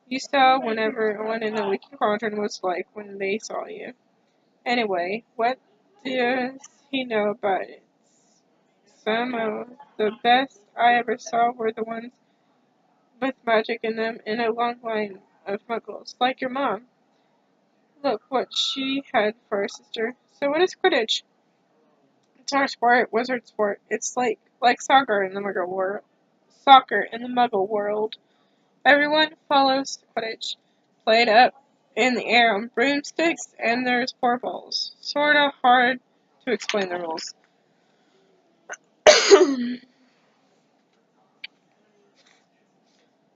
You saw when everyone in the Wiki Quadrant was like when they saw you. Anyway, what does he know about it? Some of the best I ever saw were the ones with magic in them in a long line of muggles, like your mom. Look what she had for a sister. So what is Quidditch?" "It's our sport, wizard sport. It's like soccer in the Muggle world. Soccer in the Muggle world. Everyone follows Quidditch. Play it up. in the air on broomsticks, and there's four balls. Sorta hard to explain the rules.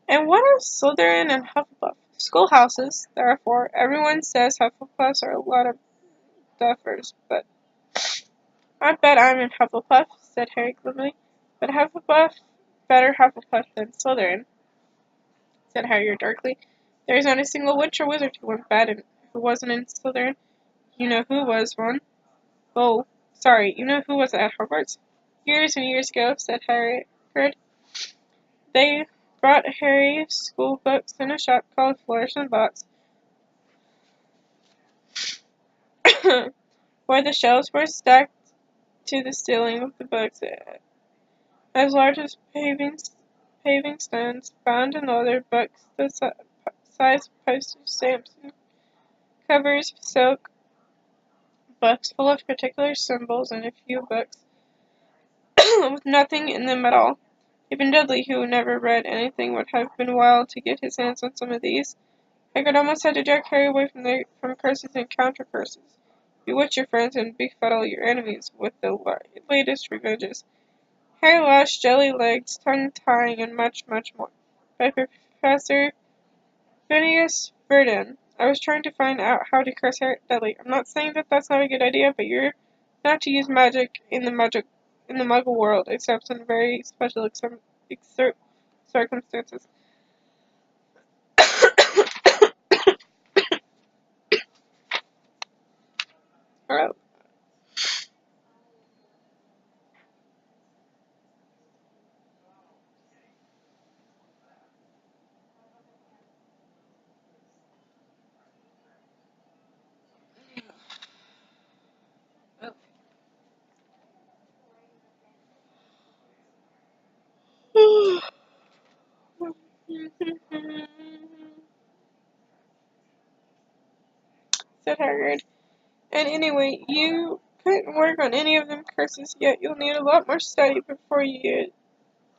And what are Slytherin and Hufflepuff? Schoolhouses, there are four. Everyone says Hufflepuffs are a lot of duffers, but I bet I'm in Hufflepuff, said Harry gloomily. But better Hufflepuff than Slytherin, said Harry darkly. There is not a single witch or wizard who went bad and who wasn't in Slytherin. You know who was one. Oh, sorry, you know who was at Hogwarts? Years and years ago, said Harry. They brought Harry school books in a shop called Flourish and Box, where the shelves were stacked to the ceiling with the books as large as paving stones, bound in leather, books the size of postage stamps, and covers of silk, books full of particular symbols, and a few books with nothing in them at all. Even Dudley, who never read anything, would have been wild to get his hands on some of these. Hagrid almost had to jerk Harry away from curses and counter curses. Bewitch your friends and befuddle your enemies with the latest revenges. Harry lost jelly legs, tongue tying, and much, much more. By Professor Phineas Verdon. I was trying to find out how to curse Harry Dudley. I'm not saying that that's not a good idea, but you're not to use magic in the Muggle world, except in very special circumstances. Alright. said Hagrid. And anyway, you couldn't work on any of them curses yet. You'll need a lot more study before you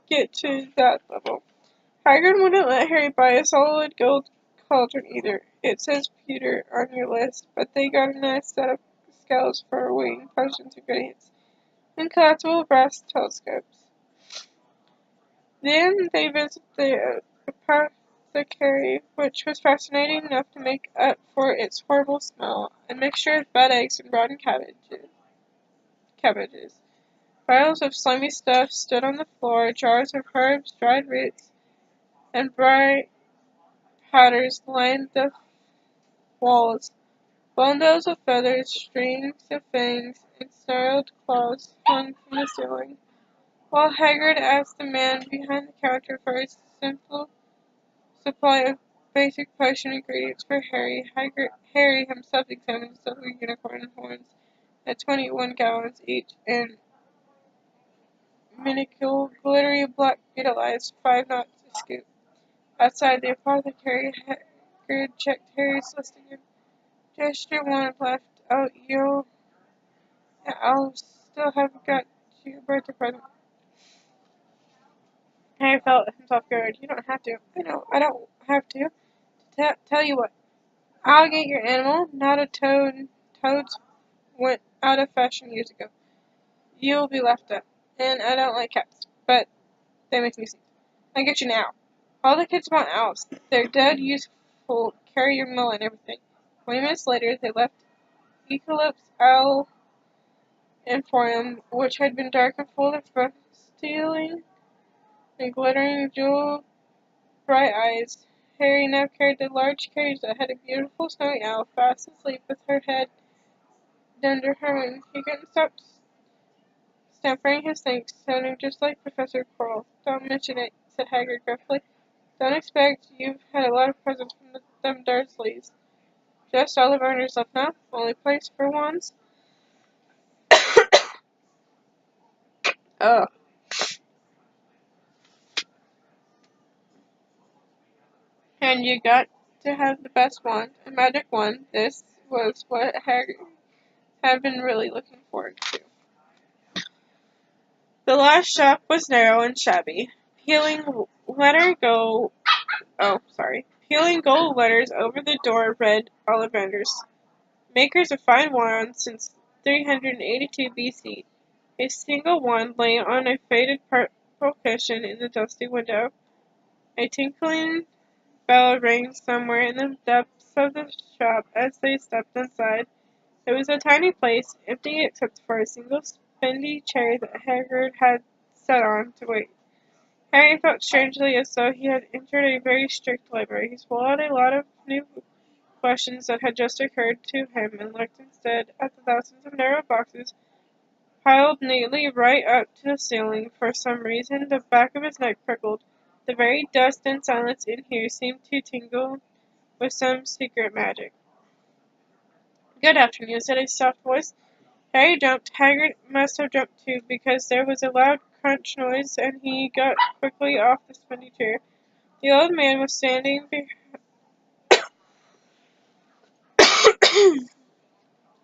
get to that level. Hagrid wouldn't let Harry buy a solid gold cauldron either. It says pewter on your list, but they got a nice set of scales for weighing potions ingredients and collapsible brass telescopes. Then they visited the apothecary, which was fascinating enough to make up for its horrible smell, a mixture of bad eggs and rotten cabbages. Piles of slimy stuff stood on the floor, jars of herbs, dried roots, and bright powders lined the walls. Bundles of feathers, strings of fangs, and snarled claws hung from the ceiling. While Hagrid asked the man behind the counter for a simple supply of basic potion ingredients for Harry himself examined silver unicorn horns at 21 gallons each and minuscule, glittery black beetle eyes, 5 knots a scoop. Outside the apothecary, Hagrid checked Harry's list again. Just your one left out, I'll still haven't got you a birthday present. Harry felt himself good. You don't have to. I know, I don't have to. Tell you what, I'll get your animal, not a toad. Toads went out of fashion years ago. You'll be left up. And I don't like cats, but they make me sneeze. I'll get you now. All the kids want owls. They're dead useful, carry your mail and everything. 20 minutes later, they left Eclipse Owl Emporium, which had been dark and full of stealing and glittering jewel bright eyes. Harry now carried a large cage that had a beautiful snowy owl fast asleep with her head under her wing. He couldn't stop stamping his thanks, sounding just like Professor Quirrell. Don't mention it, said Hagrid gruffly. Don't expect you've had a lot of presents from them Dursleys. Just Ollivanders left now. Only place for wands. Oh. And you got to have the best wand, a magic wand. This was what Hagrid had been really looking forward to. The last shop was narrow and shabby. Peeling Peeling gold letters over the door read Ollivanders, makers of fine wands since 382 BC. A single wand lay on a faded purple cushion in the dusty window. A tinkling bell rang somewhere in the depths of the shop as they stepped inside. It was a tiny place, empty except for a single spendy chair that Hagrid had sat on to wait. Harry felt strangely as though he had entered a very strict library. He swallowed a lot of new questions that had just occurred to him and looked instead at the thousands of narrow boxes piled neatly right up to the ceiling. For some reason, the back of his neck prickled. The very dust and silence in here seemed to tingle with some secret magic. "Good afternoon," said a soft voice. Harry jumped. Hagrid must have jumped too, because there was a loud crunch noise, and he got quickly off the spendy chair. The old man was standing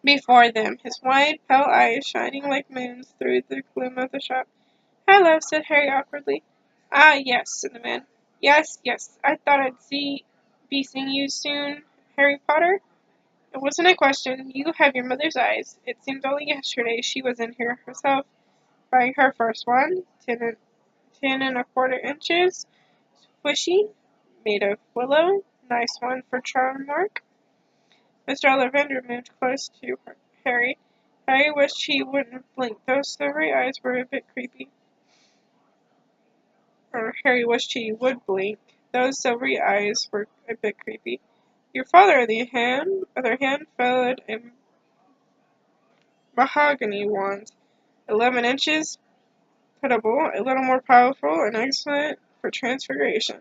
before them, his wide, pale eyes shining like moons through the gloom of the shop. "Hello," said Harry awkwardly. "Ah, yes," said the man. "Yes, yes, I thought be seeing you soon, Harry Potter." "It wasn't a question. You have your mother's eyes. It seems only yesterday she was in here herself, buying her first one, 10 1/4 inches, squishy, made of willow, nice one for charm work." Mr. Ollivander moved close to Harry. Harry wished he wouldn't blink. Those silvery eyes were a bit creepy. Or Harry wished he would blink. Those silvery eyes were a bit creepy. Your father, on the other hand, followed a mahogany wand, 11 inches, puttable, a little more powerful, and excellent for transfiguration.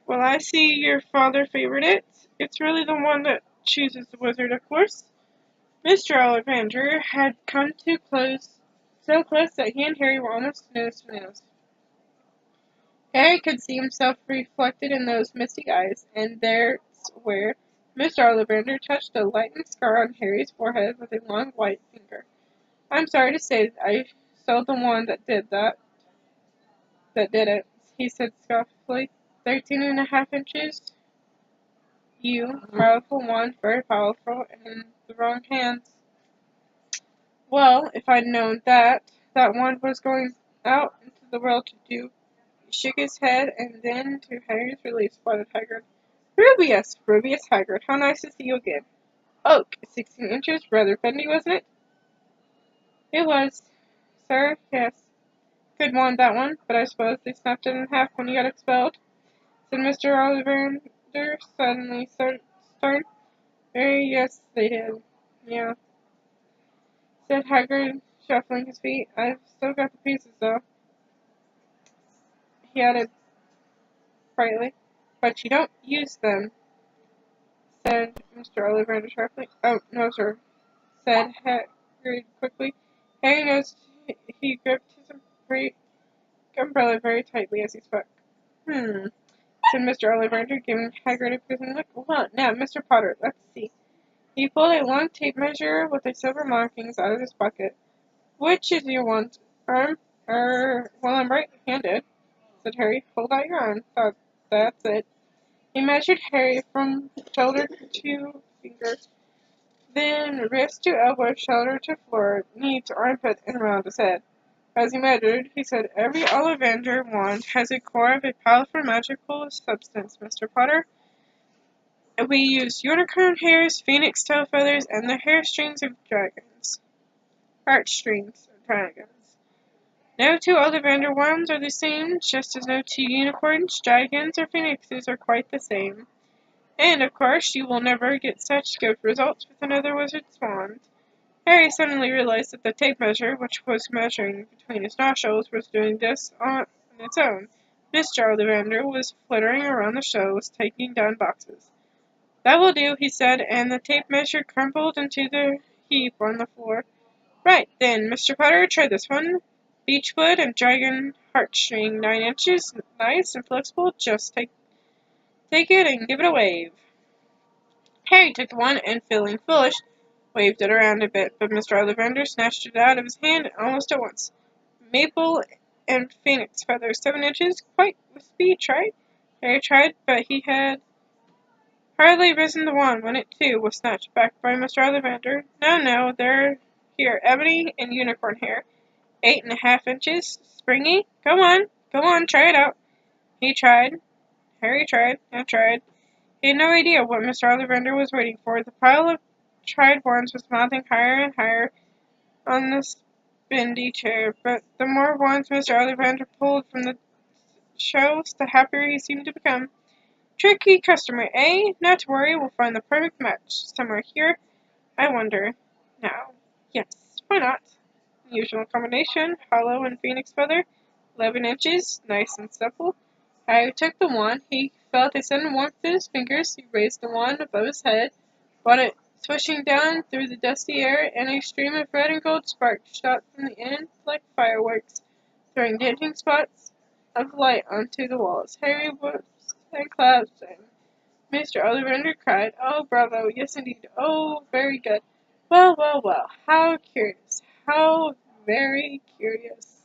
Well, I see your father favored it. It's really the one that chooses the wizard, of course. Mr. Ollivander had come so close that he and Harry were almost nose to nose. Harry could see himself reflected in those misty eyes, and there's where Mr. Ollivander touched a lightning scar on Harry's forehead with a long white finger. "I'm sorry to say I saw the one that did it," he said scoffingly. 13 1/2 inches. You, powerful one, very powerful, and in the wrong hands. Well, if I'd known that one was going out into the world to do. He shook his head, and then, to Harry's relief, spotted Hagrid. Rubius Hagrid, how nice to see you again. Oak, 16 inches, rather bendy, wasn't it?" "It was, sir, yes. Good one, that one, but I suppose they snapped it in half when you got expelled," said Mr. Ollivander, suddenly stern. "Very, yes, they did. Yeah," said Hagrid, shuffling his feet. "I've still got the pieces, though," he added brightly. "But you don't use them," said Mr. Ollivander sharply. "Oh, no, sir," said Hagrid quickly. Harry noticed he gripped his umbrella very tightly as he spoke. Said Mr. Ollivander, giving Hagrid a quizzing look. "Well, now, Mr. Potter, let's see." He pulled a long tape measure with the silver markings out of his pocket. "Which is your one arm? Well, I'm right-handed," said Harry. "Hold out your arm. That's it." He measured Harry from shoulder to finger, then wrist to elbow, shoulder to floor, knee to armpit, and around his head. As he measured, he said, "Every Ollivander wand has a core of a powerful magical substance, Mr. Potter. We use unicorn hairs, phoenix tail feathers, and the heartstrings of dragons. No two Ollivander wands are the same, just as no two unicorns, dragons, or phoenixes are quite the same. And, of course, you will never get such good results with another wizard's wand." Harry suddenly realized that the tape measure, which was measuring between his nostrils, was doing this on its own. Mr. Ollivander was flittering around the shelves, taking down boxes. "That will do," he said, and the tape measure crumpled into the heap on the floor. "Right, then, Mr. Potter, try this one. Beechwood and dragon heartstring, 9 inches, nice and flexible. Just take it and give it a wave." Harry took the one and, feeling foolish, waved it around a bit, but Mr. Ollivander snatched it out of his hand almost at once. "Maple and phoenix feathers, 7 inches, quite with speed, right? Harry tried, but he had hardly risen the wand when it, too, was snatched back by Mr. Ollivander. No, no, they're here, ebony and unicorn hair. 8.5 inches, springy. Go on, try it out. He tried. Harry tried and tried. He had no idea what Mr. Ollivander was waiting for. The pile of tried wands was mounting higher and higher on the spindly chair, but the more wands Mr. Ollivander pulled from the shelves, the happier he seemed to become. Tricky customer, eh? Not to worry, we'll find the perfect match somewhere here. I wonder. Now. Yes, why not? Usual combination, hollow and phoenix feather, 11 inches, nice and supple. Harry took the wand. He felt a sudden warmth in his fingers. He raised the wand above his head, brought it swishing down through the dusty air, and a stream of red and gold sparks shot from the end like fireworks, throwing dancing spots of light onto the walls. Harry whooped and clapped, and Mr. Ollivander cried, "Oh, bravo! Yes, indeed! Oh, very good! Well, well, well! How curious! How very curious!"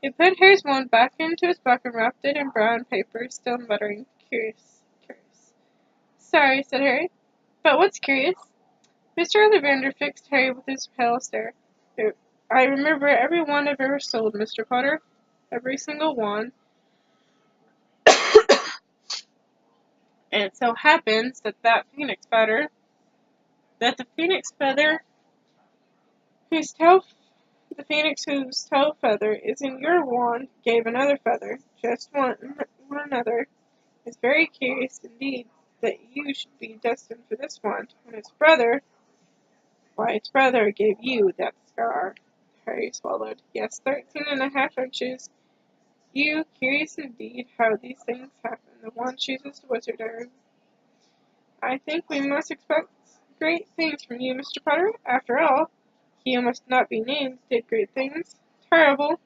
He put Harry's wand back into his book and wrapped it in brown paper, still muttering, "Curious, curious." "Sorry," said Harry, "but what's curious?" Mr. Ollivander fixed Harry with his pale stare. "I remember every wand I've ever sold, Mr. Potter. Every single wand. And it so happens that the phoenix feather whose tail the phoenix whose tail feather is in your wand gave another feather, just one another. It's very curious indeed that you should be destined for this wand, when its brother gave you that scar." Harry swallowed. "Yes, 13.5 inches. You, curious indeed how these things happen. The wand chooses the wizard iron. I think we must expect great things from you, Mr. Potter. After all, he who must not be named did great things. Terrible.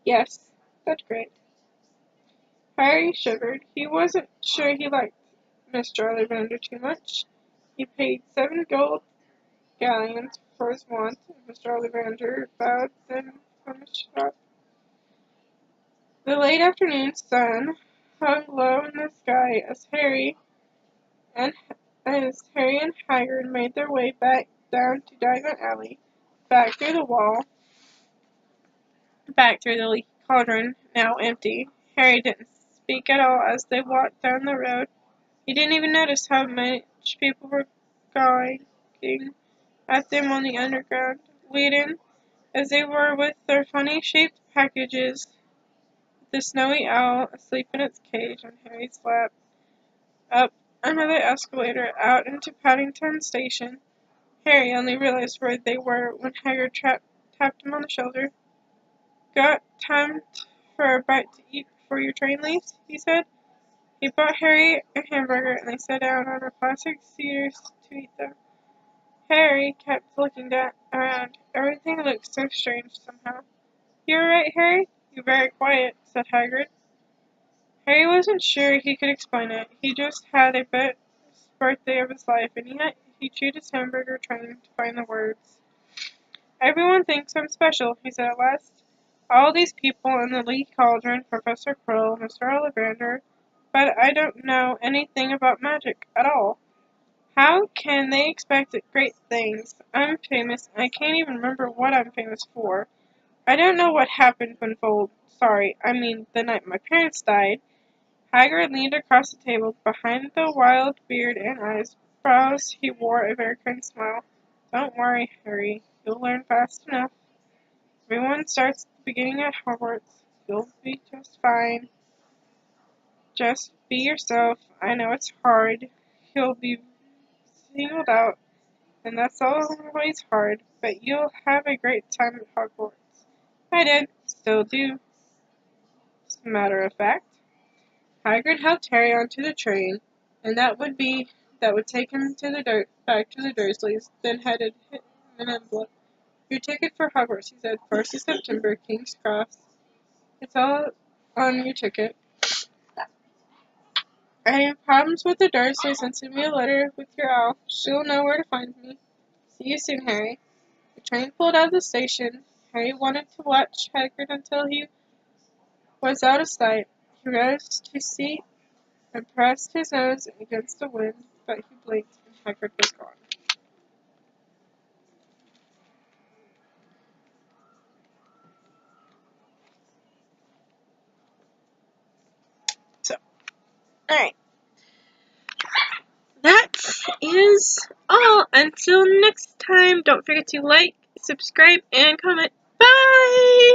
Yes, but great." Harry shivered. He wasn't sure he liked Mr. Ollivander too much. He paid 7 gold galleons for his wand, and Mr. Ollivander bowed them from the shop. The late afternoon sun hung low in the sky and Harry and Hagrid made their way back down to Diagon Alley, back through the wall, back through the leaky cauldron, now empty. Harry didn't speak at all as they walked down the road. He didn't even notice how much people were gawking at them on the underground, laden as they were with their funny-shaped packages. The snowy owl asleep in its cage on Harry's lap, up another escalator out into Paddington Station. Harry only realized where they were when Hagrid tapped him on the shoulder. "Got time for a bite to eat before your train leaves?" he said. He bought Harry a hamburger, and they sat down on a plastic seat to eat them. Harry kept looking around. Everything looked so strange somehow. "You all right, Harry? You're very quiet," said Hagrid. Harry wasn't sure he could explain it. He just had a best birthday of his life, and yet he chewed his hamburger trying to find the words. "Everyone thinks I'm special," he said at last. "All these people in the leaky cauldron, Professor Quirrell, Mr. Ollivander, but I don't know anything about magic at all. How can they expect great things? I'm famous, and I can't even remember what I'm famous for. I don't know what happened the night my parents died." Hagrid leaned across the table. Behind the wild beard and eyebrows he wore a very kind smile. "Don't worry, Harry. You'll learn fast enough. Everyone starts at the beginning at Hogwarts. You'll be just fine. Just be yourself. I know it's hard. You'll be singled out, and that's always hard, but you'll have a great time at Hogwarts." I did. Still do. As a matter of fact. Hagrid helped Harry onto the train, and that would take him back to the Dursleys, then handed him an envelope. "Your ticket for Hogwarts," he said. "1st of September, King's Cross. It's all on your ticket. I have problems with the Dursleys, and send me a letter with your owl. She'll know where to find me. See you soon, Harry." The train pulled out of the station. Harry wanted to watch Hagrid until he was out of sight. He rose to his seat I pressed his nose against the wind, but he blinked and Hagrid was gone. So, alright. That is all. Until next time, don't forget to like, subscribe, and comment. Bye!